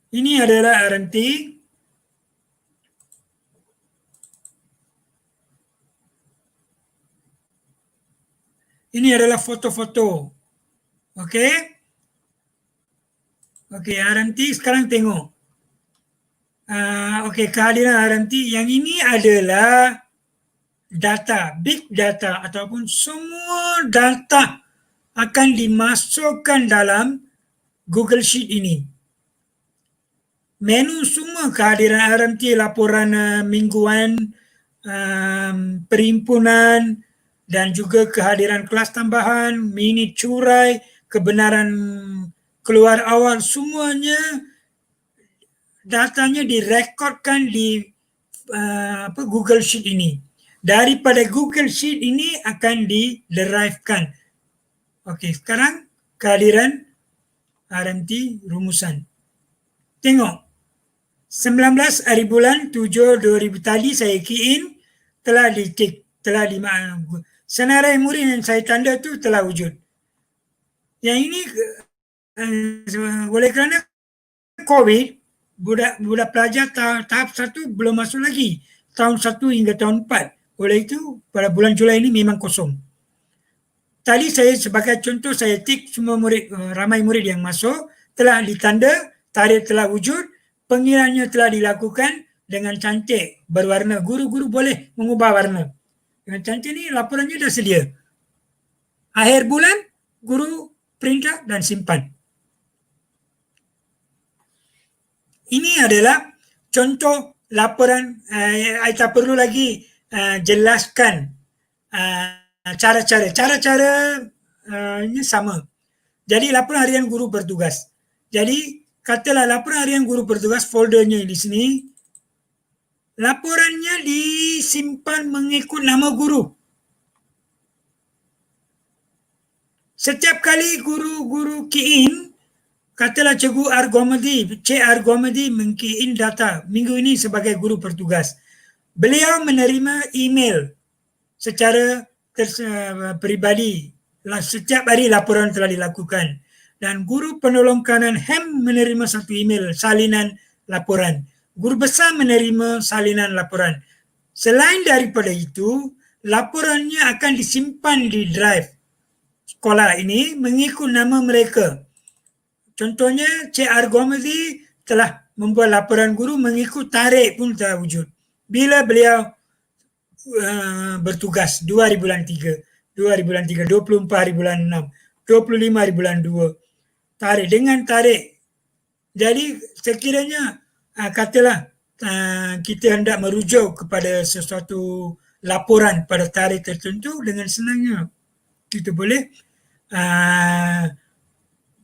Ini adalah RMT. Ini adalah foto-foto. Okey? Okey, RMT sekarang tengok. Okey, kehadiran RMT yang ini adalah data, big data ataupun semua data akan dimasukkan dalam Google Sheet ini. Menu semua kehadiran RMT, laporan mingguan, perhimpunan dan juga kehadiran kelas tambahan, minit curai, kebenaran keluar awal, semuanya datanya direkodkan di Google Sheet ini. Daripada Google Sheet ini akan diderivekan. Okey, sekarang kehadiran RMT rumusan. Tengok. 19 hari bulan 7 2000 tadi saya key in, telah di-tick, telah senarai murid yang saya tanda tu telah wujud. Yang ini oleh kerana COVID, budak pelajar tahap 1 belum masuk lagi. Tahun 1 hingga tahun 4. Oleh itu, pada bulan Julai ini memang kosong. Tadi saya sebagai contoh, saya tick semua murid, ramai murid yang masuk, telah ditanda, tarikh telah wujud, pengiranya telah dilakukan dengan cantik, berwarna. Guru-guru boleh mengubah warna. Dengan cantik ni laporannya dah sedia. Akhir bulan, guru print out dan simpan. Ini adalah contoh laporan. Saya tak perlu lagi jelaskan cara-cara. Cara-cara ini sama. Jadi laporan harian guru bertugas. Jadi katalah laporan harian guru bertugas, foldernya di sini. Laporannya disimpan mengikut nama guru. Setiap kali guru-guru key in, katalah Cikgu Argomedi, Cik Argomedi meng-key in data minggu ini sebagai guru bertugas. Beliau menerima email secara peribadi. Setiap hari laporan telah dilakukan. Dan guru penolong kanan HEM menerima satu email salinan laporan. Guru besar menerima salinan laporan. Selain daripada itu, laporannya akan disimpan di drive sekolah ini mengikut nama mereka. Contohnya, Cik Argomedi telah membuat laporan guru mengikut tarikh pun telah wujud. Bila beliau bertugas 2 hari bulan 3, 2 hari bulan 3, 24 hari bulan 6, 25 hari bulan 2. Tarikh dengan tarikh. Jadi sekiranya katalah kita hendak merujuk kepada sesuatu laporan pada tarikh tertentu, dengan senangnya kita boleh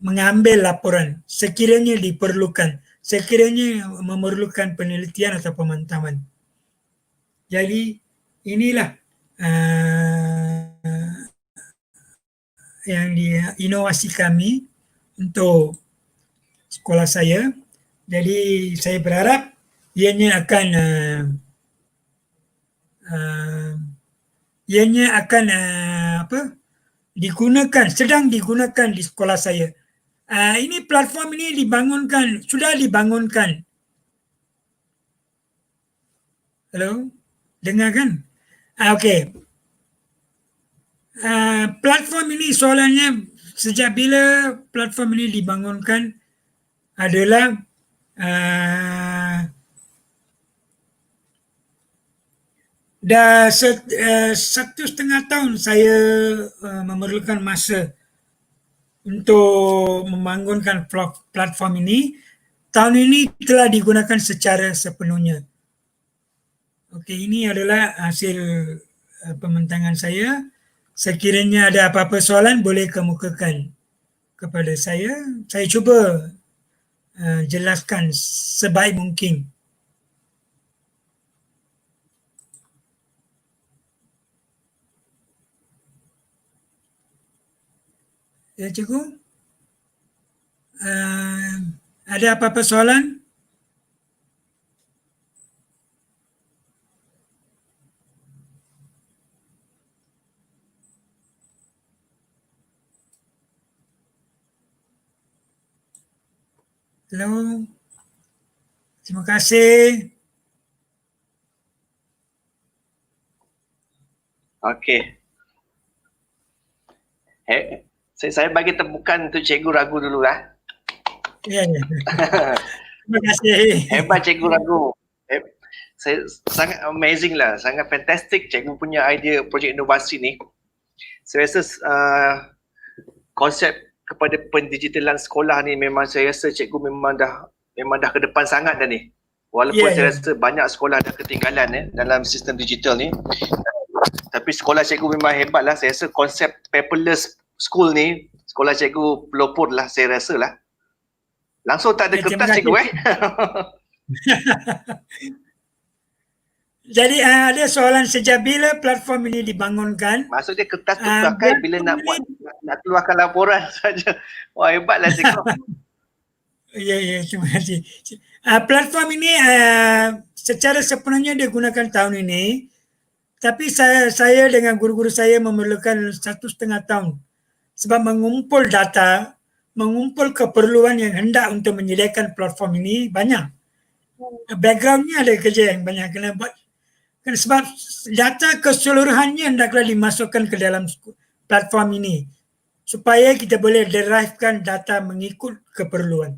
mengambil laporan sekiranya diperlukan, sekiranya memerlukan penelitian atau pemantaman. Jadi inilah yang inovasi kami untuk sekolah saya. Jadi saya berharap ianya akan digunakan, sedang digunakan di sekolah saya. Ini platform ini dibangunkan, sudah dibangunkan. Hello? Dengar kan? Okey. Platform ini soalannya, sejak bila platform ini dibangunkan adalah dah 1.5 tahun saya memerlukan masa untuk membangunkan platform ini. Tahun ini telah digunakan secara sepenuhnya. Okey, ini adalah hasil pembentangan saya. Sekiranya ada apa-apa soalan, boleh kemukakan kepada saya. Saya cuba jelaskan sebaik mungkin. Ya, cikgu? Ada apa-apa soalan? Hello? Terima kasih. Okey. Saya bagi tepukan untuk Cikgu Ragu dulu lah. Ya. Terima kasih. Hebat Cikgu Ragu. saya sangat amazing lah, sangat fantastic cikgu punya idea projek inovasi ni. Saya rasa konsep kepada pendigitalan sekolah ni memang saya rasa cikgu memang dah ke depan sangat dah ni. Walaupun saya rasa banyak sekolah dah ketinggalan dalam sistem digital ni. Tapi sekolah cikgu memang hebat lah. Saya rasa konsep paperless school ni, sekolah cikgu pelopor lah saya rasa lah. Langsung tak ada kertas cikgu Jadi ada soalan sejak bila platform ini dibangunkan? Maksudnya kertas tu pakai bila nak buat, nak keluarkan laporan saja. Wah, hebatlah cikgu. Ya, terima kasih. Platform ini secara sepenuhnya digunakan tahun ini, tapi saya dengan guru-guru saya memerlukan 1,5 tahun sebab mengumpul data, mengumpul keperluan yang hendak untuk menyediakan platform ini banyak. Backgroundnya ada kerja yang banyak kena buat. Sebab data keseluruhannya hendaklah dimasukkan ke dalam platform ini supaya kita boleh derivekan data mengikut keperluan.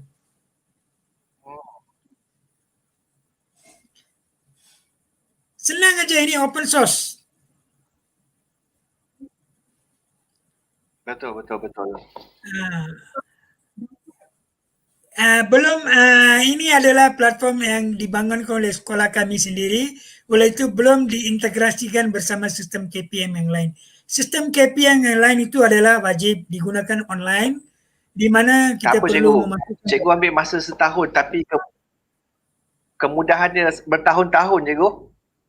Senang aja, ini open source. Betul. Belum, ini adalah platform yang dibangunkan oleh sekolah kami sendiri. Oleh itu belum diintegrasikan bersama sistem KPM yang lain. Sistem KPM yang lain itu adalah wajib digunakan online, di mana kita perlu memasukkan. Cikgu ambil masa setahun, tapi kemudahannya bertahun-tahun cikgu.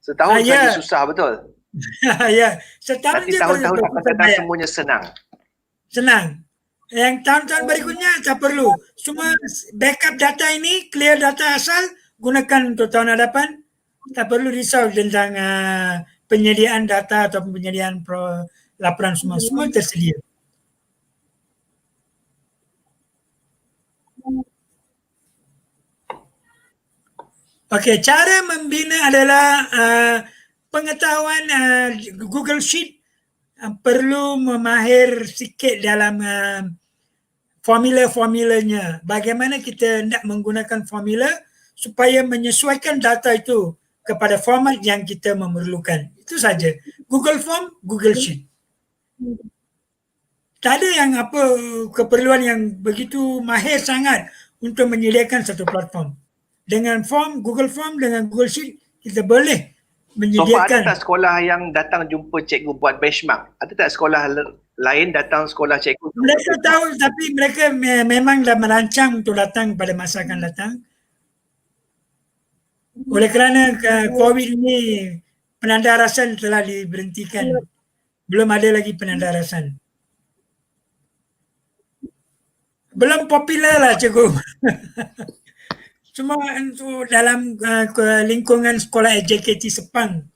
Setahun saja susah betul. Ya, setahun nanti tahun-tahun akan datang semuanya senang. Yang tahun-tahun berikutnya tak perlu. Semua backup data ini, clear data asal, gunakan untuk tahun hadapan. Tak perlu risau tentang penyediaan data atau penyediaan laporan semua tersedia. Okey, cara membina adalah pengetahuan Google Sheet perlu memahir sikit dalam formula-formulanya. Bagaimana kita hendak menggunakan formula supaya menyesuaikan data itu kepada format yang kita memerlukan. Itu saja. Google Form, Google Sheet. Tak ada yang keperluan yang begitu mahir sangat untuk menyediakan satu platform. Dengan Google Form, dengan Google Sheet, kita boleh menyediakan. So, ada tak sekolah yang datang jumpa cikgu buat benchmark? Ada tak sekolah lain datang sekolah cikgu? Mereka tahu, tapi mereka memang dah merancang untuk datang pada masa akan datang. Oleh kerana COVID ini, penandarasan telah diberhentikan. Belum ada lagi penandarasan. Belum popular lah cikgu. Cuma untuk dalam lingkungan sekolah JKT Sepang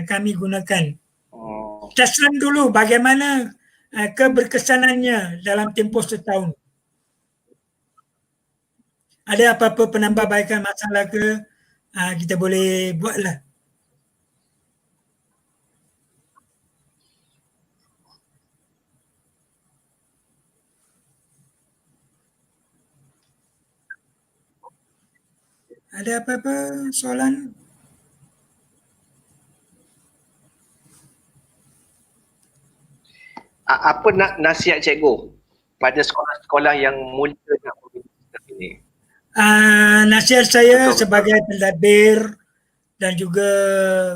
kami gunakan. Teslan dulu bagaimana keberkesanannya dalam tempoh setahun. Ada apa-apa penambahbaikan masalah ke, kita boleh buatlah. Ada apa-apa soalan? Apa nasihat cikgu pada sekolah-sekolah yang mula nak menggunakan ini? Nasihat saya sebagai pentadbir dan juga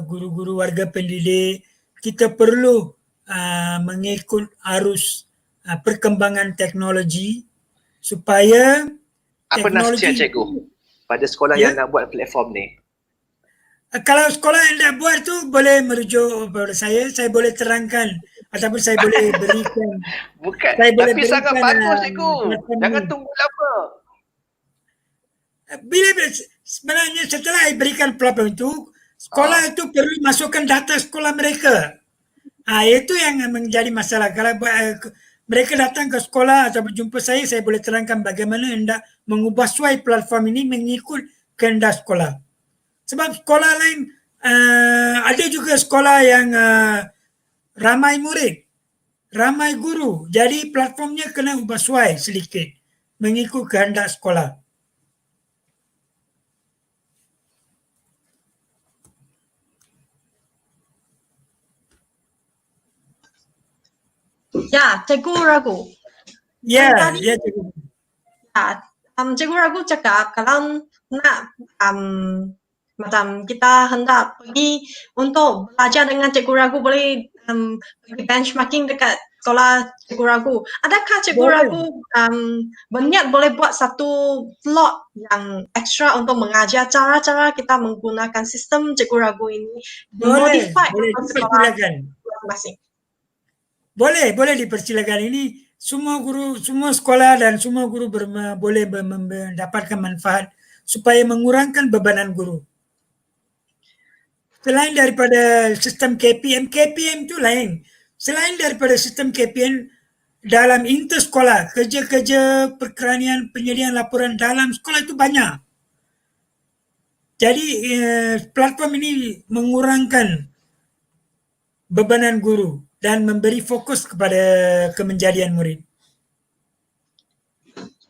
guru-guru warga pendidik, kita perlu mengikut arus perkembangan teknologi supaya apa nasihat cikgu pada sekolah yang nak buat platform ni? Kalau sekolah yang nak buat tu boleh merujuk kepada saya boleh terangkan ataupun saya boleh berikan. Bukan, tapi sangat bagus cikgu. Jangan tunggu lama. Bila sebenarnya setelah saya berikan platform itu, sekolah itu perlu masukkan data sekolah mereka. Itu yang menjadi masalah. Kalau mereka datang ke sekolah atau berjumpa saya boleh terangkan bagaimana hendak mengubah suai platform ini mengikut kehendak sekolah. Sebab sekolah lain, ada juga sekolah yang ramai murid, ramai guru. Jadi platformnya kena ubah suai sedikit mengikut kehendak sekolah. Ya, Cikgu Ragu. Ya, Tadi- ya cikgu. Ya, Cikgu Ragu cakap kalau nak macam kita hendak pergi untuk belajar dengan Cikgu Ragu boleh pergi benchmarking dekat sekolah Cikgu Ragu. Adakah Cikgu Boleh. Ragu berniat boleh buat satu slot yang ekstra untuk mengajar cara-cara kita menggunakan sistem Cikgu Ragu ini Boleh, dimodified boleh untuk sekolah dipersilakan. masing-masing? Boleh dipersilakan. Ini semua guru, semua sekolah dan semua guru boleh mendapatkan manfaat supaya mengurangkan bebanan guru. Selain daripada sistem KPM itu lain. Selain daripada sistem KPM dalam intersekolah, kerja-kerja perkeranian penyediaan laporan dalam sekolah itu banyak. Jadi platform ini mengurangkan bebanan guru dan memberi fokus kepada kemenjadian murid.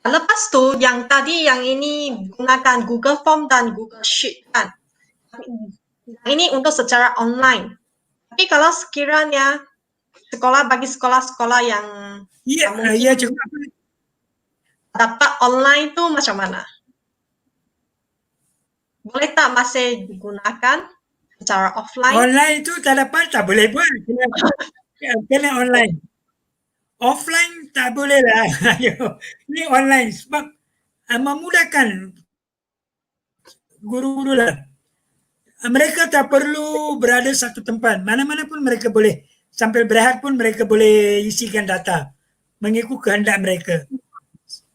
Lepas tu yang tadi yang ini gunakan Google Form dan Google Sheet kan. Ini untuk secara online. Tapi kalau sekiranya bagi sekolah-sekolah yang Ya, mungkin ya cikgu. dapat online tu macam mana? Boleh tak masih digunakan secara offline? Online itu tak dapat, tak boleh buat. Kena online. Offline tak boleh lah. Ini online sebab memudahkan guru-guru lah. Mereka tak perlu berada satu tempat. Mana-mana pun mereka boleh. Sambil berehat pun mereka boleh isikan data. Mengikut kehendak mereka.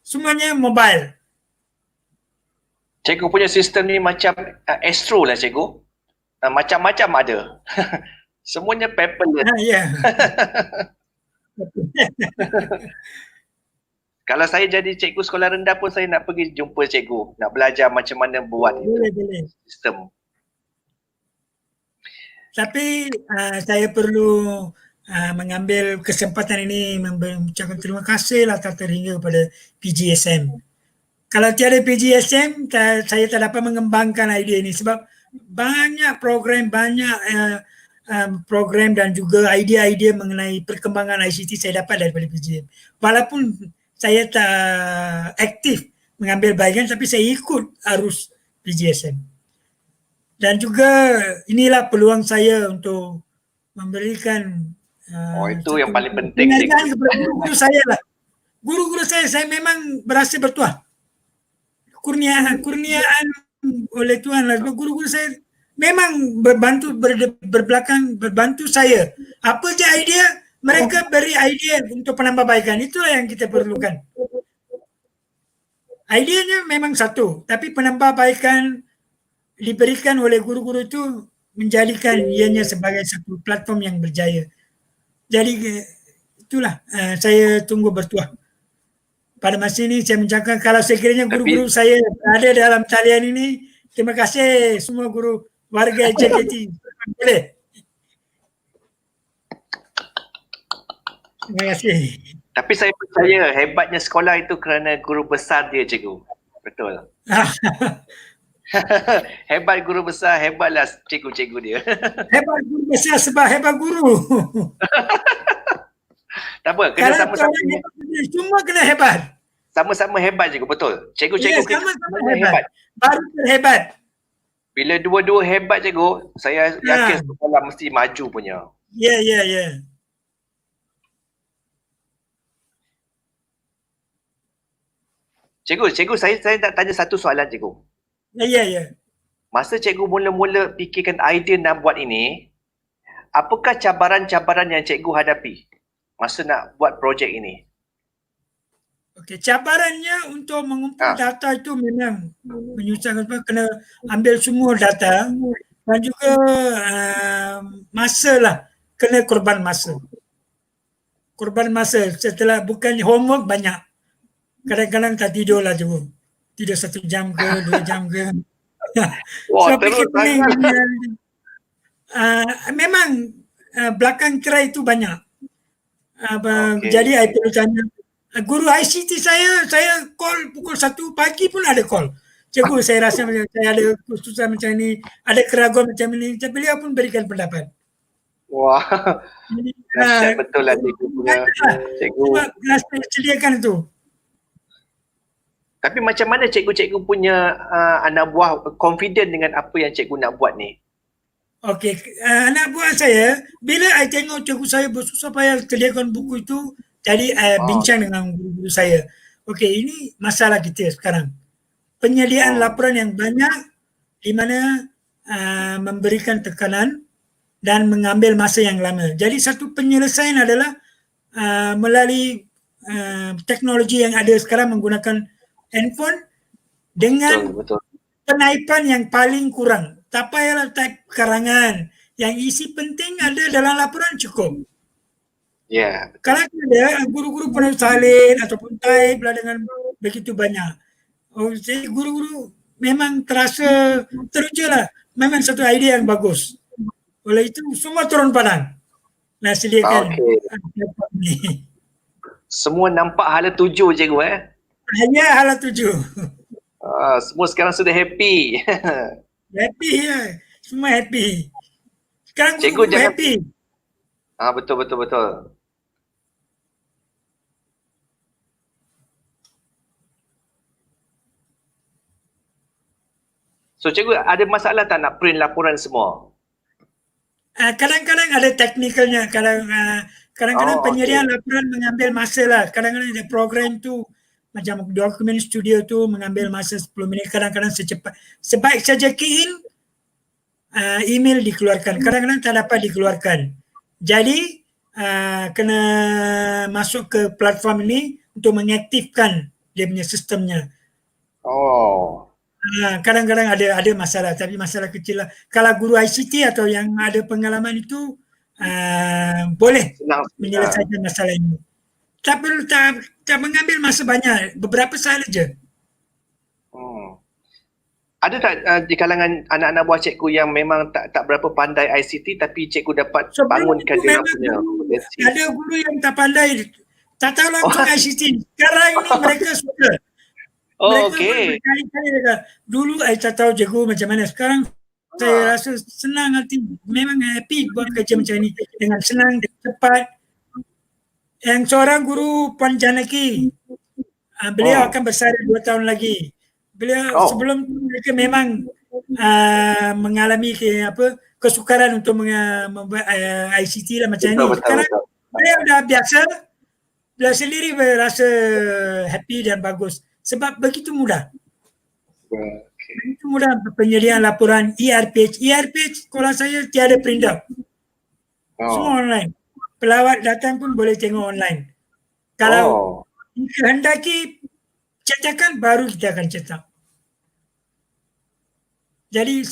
Semuanya mobile. Cikgu punya sistem ni macam Astro lah cikgu. Macam-macam ada. Semuanya paperless. Ya. Kalau saya jadi cikgu sekolah rendah pun saya nak pergi jumpa cikgu. Nak belajar macam mana buat Boleh. sistem. Tapi saya perlu mengambil kesempatan ini mengucapkan terima kasih lah terhingga kepada PGSM. Kalau tiada PGSM, saya tak dapat mengembangkan idea ini sebab banyak program dan juga idea-idea mengenai perkembangan ICT saya dapat daripada PGSM. Walaupun saya tak aktif mengambil bahagian tapi saya ikut arus PGSM. Dan juga inilah peluang saya untuk memberikan itu yang paling penting penghargaan kepada guru-guru saya lah. Guru-guru saya memang berhasil bertuah. Kurniaan oleh Tuhan lah. Guru-guru saya memang berbantu saya. Apa je idea, mereka beri idea untuk penambahbaikan. Itulah yang kita perlukan. Ideanya memang satu, tapi penambahbaikan diberikan oleh guru-guru itu menjadikan ianya sebagai satu platform yang berjaya. Jadi itulah saya tunggu bertuah. Pada masa ini saya mengucapkan kalau sekiranya guru-guru saya ada dalam talian ini, terima kasih semua guru warga JKT. Boleh. Terima kasih. Tapi saya percaya hebatnya sekolah itu kerana guru besar dia cikgu. Betul. Hebat guru besar, hebatlah cikgu-cikgu dia. Hebat guru besar sebab hebat guru. Tak apa, kena sama-sama. Semua kena hebat. Sama-sama hebat cikgu, betul. Cikgu-cikgu kita sama-sama hebat. Baru terhebat. Bila dua-dua hebat cikgu, saya yakin sekolah mesti maju punya. Ya. Cikgu, saya nak tanya satu soalan cikgu. Ya. Masa cikgu mula-mula fikirkan idea nak buat ini, apakah cabaran-cabaran yang cikgu hadapi masa nak buat projek ini? Okey, cabarannya untuk mengumpul data itu memang menyusahkan sebab kena ambil semua data dan juga masa lah, kena korban masa. Korban masa setelah bukan homework banyak. Kadang-kadang tak tidur lah cikgu. Tidur 1 jam ke, 2 jam ke. Wah, so, terus memang belakang cerai itu banyak. Okay. Jadi saya perlu tanya guru ICT saya call pukul 1 pagi pun ada call. Cikgu, saya rasa macam saya ada kesusahan macam ni, ada keraguan macam ni. Beliau pun berikan pendapat. Wah, Jadi, dahsyat betul lah cikgu punya. Cikgu. Sebab rasa sediakan tu. Tapi macam mana cikgu-cikgu punya anak buah confident dengan apa yang cikgu nak buat ni? Okey, anak buah saya, bila I tengok cikgu saya bersusah payah sediakan buku itu, jadi bincang dengan guru-guru saya. Okey, ini masalah kita sekarang. Penyediaan laporan yang banyak di mana memberikan tekanan dan mengambil masa yang lama. Jadi satu penyelesaian adalah melalui teknologi yang ada sekarang menggunakan handphone dengan Betul. penaipan yang paling kurang. Tak payahlah type karangan. Yang isi penting ada dalam laporan cukup. Ya. Yeah, kalau ada guru-guru pernah salin ataupun type lah dengan begitu banyak. Jadi guru-guru memang terasa teruja lah. Memang satu idea yang bagus. Oleh itu semua turun padang. Nah sediakan. Semua nampak hala tuju cikgu Hanya hala tuju. Semua sekarang sudah happy. Happy ya. Semua happy. Sekarang cikgu guru jangan happy. Betul. So cikgu ada masalah tak nak print laporan semua? Kadang-kadang ada teknikalnya. Kadang-kadang penyediaan laporan mengambil masa lah. Kadang-kadang ada program tu macam dokumen studio tu mengambil masa 10 minit. Kadang-kadang secepat. Sebaik saja key in, email dikeluarkan. Kadang-kadang tak dapat dikeluarkan. Jadi kena masuk ke platform ini untuk mengaktifkan dia punya sistemnya. Kadang-kadang ada masalah, tapi masalah kecil lah. Kalau guru ICT atau yang ada pengalaman itu boleh menyelesaikan masalah ini. Tak perlu tak mengambil masa banyak, beberapa saat saja. Ada tak di kalangan anak-anak buah cikgu yang memang tak berapa pandai ICT tapi cikgu dapat bangunkan dia punya kompetensi? Ada guru yang tak pandai, tak tahu langsung ICT. Sekarang ini mereka suka. Okey. Dulu saya tak tahu cikgu macam mana. Sekarang saya rasa senang hati. Memang happy buat kerja macam ni. Dengan senang, cepat. Yang seorang guru Puan Janaki, beliau akan bersara 2 tahun lagi. Beliau sebelum mereka memang mengalami kesukaran untuk membuat ICT lah macam ni. Sekarang beliau dah biasa. Beliau sendiri berasa happy dan bagus. Sebab begitu mudah. Begitu mudah penyediaan laporan ERPH. ERPH sekolah saya tiada print out. Semua online. Pelawat datang pun boleh tengok online. Kalau dikehendaki cetakan, baru kita akan cetak. Jadi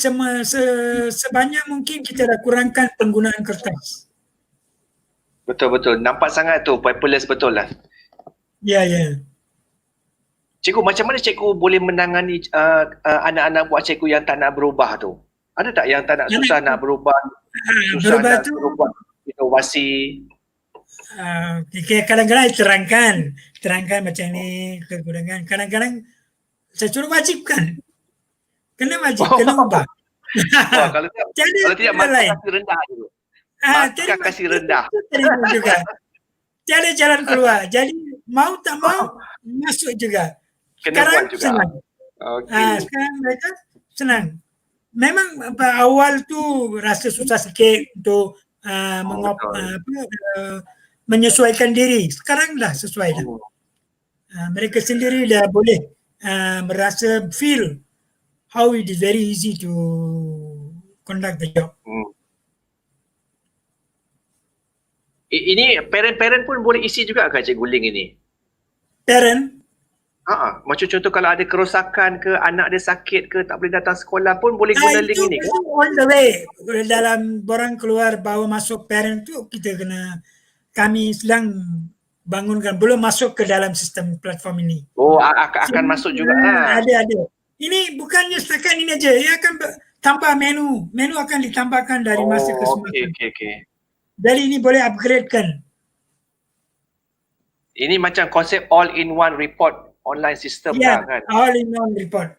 sebanyak mungkin kita dah kurangkan penggunaan kertas. Betul. Nampak sangat tu, paperless betul lah. Ya. Cikgu, macam mana cikgu boleh menangani anak-anak buat cikgu yang tak nak berubah tu? Ada tak yang tak nak susah nak berubah? Susah nak berubah inovasi? Kadang-kadang terangkan macam ni kekurangan. Kadang-kadang saya suruh wajibkan. Kena ubah. Kalau tidak maka kasih rendah dulu. Maka kasih rendah. Terima juga. Tiada jalan keluar. Jadi mau tak mau masuk juga. Sekarang senang. Sekarang mereka senang. Memang awal tu rasa susah sikit untuk menyesuaikan diri. Sekarang dah sesuai dah. Mereka sendiri dah boleh merasa feel how it is very easy to conduct the job. Ini parent-parent pun boleh isi juga ke cikgu link ini? Parent? Macam contoh kalau ada kerosakan ke, anak dia sakit ke, tak boleh datang sekolah pun boleh guna link ini ke? Itu on the way. Dalam borang keluar bawa masuk parent tu, kami sedang bangunkan. Belum masuk ke dalam sistem platform ini. Akan masuk juga. Ada. Ini bukannya setakat ini aja. Ia akan tambah menu. Menu akan ditambahkan dari masa ke semasa. Okey. Jadi ini boleh upgradekan. Ini macam konsep all-in-one report online system kan? All-in-one report.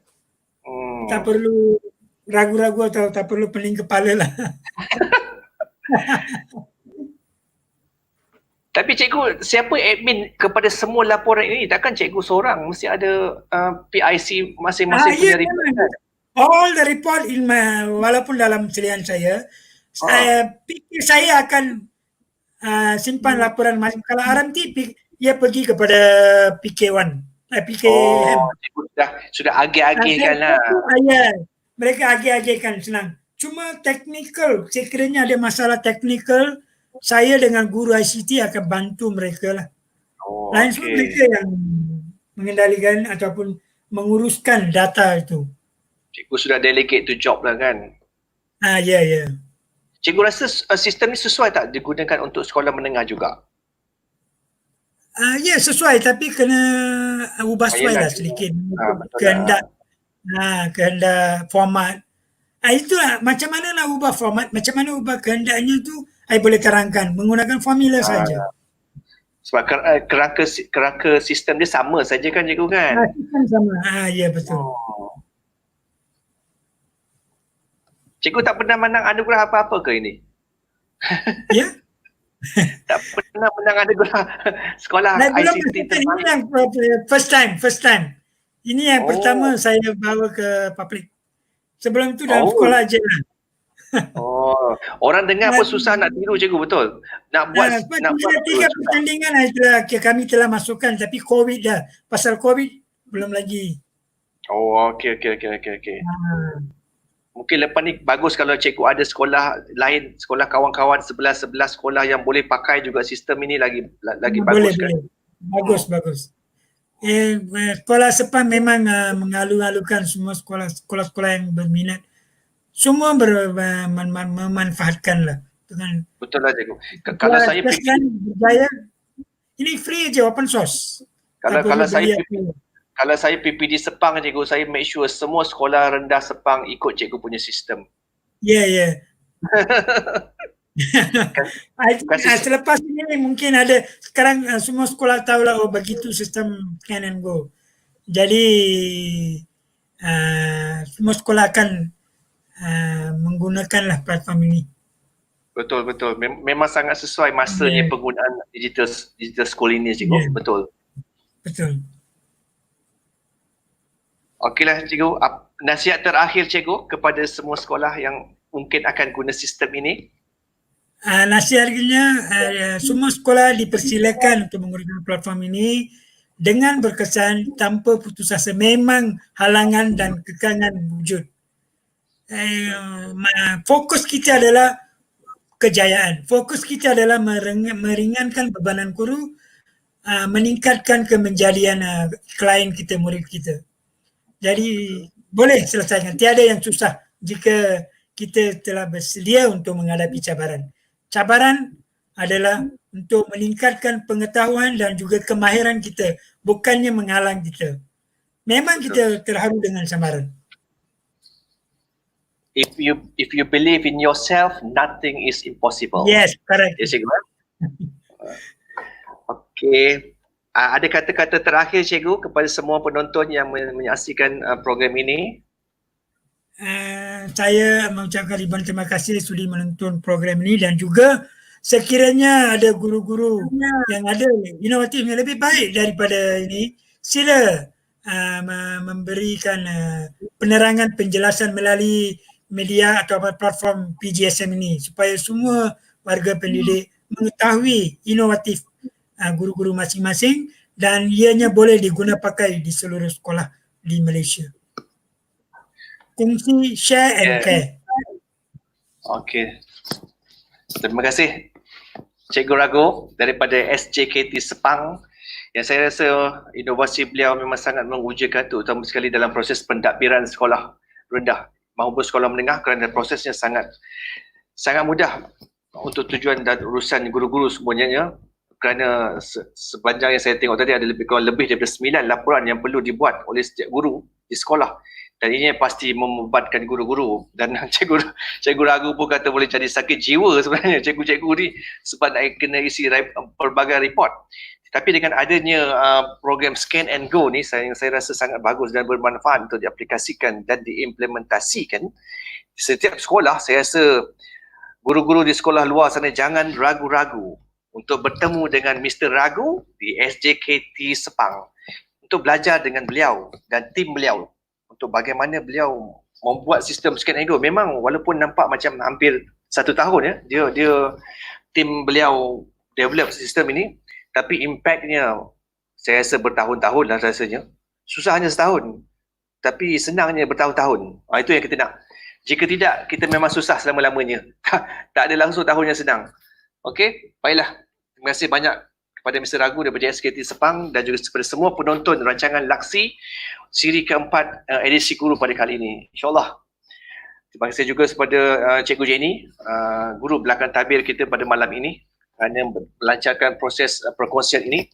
Tak perlu ragu-ragu atau tak perlu pening kepala lah. Tapi cikgu, siapa admin kepada semua laporan ini? Takkan cikgu seorang, mesti ada PIC masing-masing punya report. memang. All the report walaupun dalam talian saya fikir saya akan simpan laporan masing. Kalau RMT dia pergi kepada PK1, PKM. Cikgu sudah agih-agihkan lah. Mereka agih-agihkan, senang. Cuma teknikal, sekiranya ada masalah teknikal, saya dengan guru ICT akan bantu mereka lah. Lain semua mereka yang mengendalikan ataupun menguruskan data itu. Cikgu sudah delegate tu job lah kan? Ya. Cikgu rasa sistem ni sesuai tak digunakan untuk sekolah menengah juga? Ya, sesuai, tapi kena ubah sesuai lah sedikit. Kehendak format. Itulah macam mana nak ubah format, macam mana ubah kehendaknya tu, saya boleh terangkan menggunakan formula saja. Sebab kerangka sistem dia sama saja kan cikgu kan? Sistem sama. Ya, betul. Cikgu tak pernah menang anugerah apa-apa ke ini? Ya? Tak pernah menang anugerah sekolah ICT terbaik. Ini yang first time. Ini yang pertama saya bawa ke public. Sebelum tu dalam sekolah aja lah. Orang dengar pun susah nak tiru cikgu, betul? Nak buat 3 pertandingan kami telah masukkan, tapi COVID dah. Pasal COVID belum lagi. Okey. Mungkin lepas ni bagus kalau cikgu ada sekolah lain, sekolah kawan-kawan sebelah sekolah yang boleh pakai juga sistem ini lagi bagus kan? Bagus. Sekolah Sepang memang mengalu-alukan semua sekolah-sekolah yang berminat. Semua memanfaatkan lah. Betul lah cikgu. Kalau saya berjaya, ini free je, open source. Kalau saya PPD Sepang cikgu, saya make sure semua sekolah rendah Sepang ikut cikgu punya sistem. Ya. Selepas ini mungkin ada, sekarang semua sekolah tahulah begitu sistem scan and go. Jadi semua sekolah akan menggunakanlah platform ini. Betul. Memang sangat sesuai masanya penggunaan digital school ini cikgu. Betul. Okeylah cikgu, nasihat terakhir cikgu kepada semua sekolah yang mungkin akan guna sistem ini. Nasihatnya semua sekolah dipersilakan untuk menggunakan platform ini dengan berkesan tanpa putus asa. Memang halangan dan kekangan wujud. Fokus kita adalah kejayaan. Fokus kita adalah meringankan bebanan guru, meningkatkan kemenjadian klien kita, murid kita. Jadi boleh selesaikan. Tiada yang susah jika kita telah bersedia untuk menghadapi cabaran. Cabaran adalah untuk meningkatkan pengetahuan dan juga kemahiran kita, bukannya menghalang kita. Memang kita terharu dengan cabaran. If you believe in yourself, nothing is impossible. Yes, correct. Yes, cikgu. Okey. Ada kata-kata terakhir cikgu kepada semua penonton yang menyaksikan program ini? Saya mengucapkan ribuan terima kasih sudi menonton program ini, dan juga sekiranya ada guru-guru yang ada inovatif yang lebih baik daripada ini, sila memberikan penerangan penjelasan melalui media atau platform PGSM ini supaya semua warga pendidik mengetahui inovatif guru-guru masing-masing, dan ianya boleh diguna pakai di seluruh sekolah di Malaysia. Kongsi, share and care. Okey. Terima kasih Cikgu Rago daripada SJKT Sepang, yang saya rasa inovasi beliau memang sangat mengujakan, terutama sekali dalam proses pentadbiran sekolah rendah maupun sekolah menengah, kerana prosesnya sangat mudah untuk tujuan dan urusan guru-guru semuanya. Kerana sepanjang yang saya tengok tadi ada lebih daripada 9 laporan yang perlu dibuat oleh setiap guru di sekolah, dan ini pasti membebankan guru-guru. Dan Cikgu Ragu pun kata boleh jadi sakit jiwa sebenarnya cikgu-cikgu ni sebab nak kena isi pelbagai report. Tapi dengan adanya program Scan and Go ni, saya rasa sangat bagus dan bermanfaat untuk diaplikasikan dan diimplementasikan di setiap sekolah. Saya rasa guru-guru di sekolah luar sana jangan ragu-ragu untuk bertemu dengan Mr. Ragu di SJKT Sepang untuk belajar dengan beliau dan tim beliau untuk bagaimana beliau membuat sistem Scan and Go. Memang walaupun nampak macam hampir 1 tahun ya, dia tim beliau develop sistem ini, tapi impactnya saya rasa bertahun-tahun lah rasanya. Susahnya setahun, tapi senangnya bertahun-tahun. Itu yang kita nak. Jika tidak, kita memang susah selama-lamanya. Tak ada langsung tahun yang senang. Okey, baiklah. Terima kasih banyak kepada Mr. Ragu daripada SKT Sepang dan juga kepada semua penonton rancangan Laksi siri keempat edisi guru pada kali ini. InsyaAllah. Terima kasih juga kepada Cikgu Jenny, guru belakang tabir kita pada malam ini kerana melancarkan proses perkongsian ini.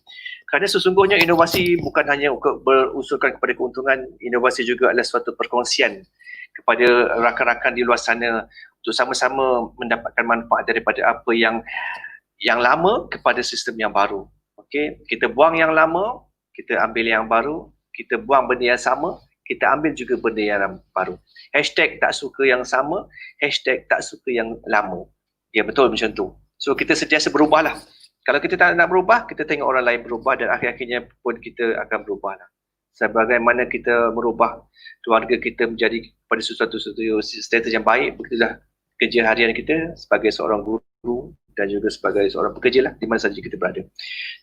Kerana sesungguhnya inovasi bukan hanya berusulkan kepada keuntungan, inovasi juga adalah suatu perkongsian kepada rakan-rakan di luar sana untuk sama-sama mendapatkan manfaat daripada apa yang lama kepada sistem yang baru. Okey, kita buang yang lama, kita ambil yang baru, kita buang benda yang sama, kita ambil juga benda yang baru. Hashtag tak suka yang sama, hashtag tak suka yang lama. Ya, betul macam tu. So kita sentiasa berubahlah. Kalau kita tak nak berubah, kita tengok orang lain berubah dan akhir-akhirnya pun kita akan berubahlah. Sebagaimana kita merubah keluarga kita menjadi pada sesuatu status yang baik, begitulah kerja harian kita sebagai seorang guru dan juga sebagai seorang pekerja lah di mana saja kita berada.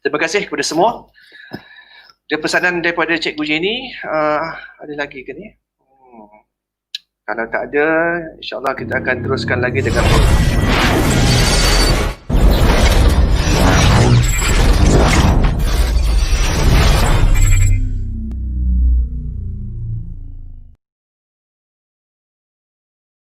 Terima kasih kepada semua. Ada pesanan daripada Cikgu Jenny, ada lagi ke ni? Kalau tak ada, insyaAllah kita akan teruskan lagi dengan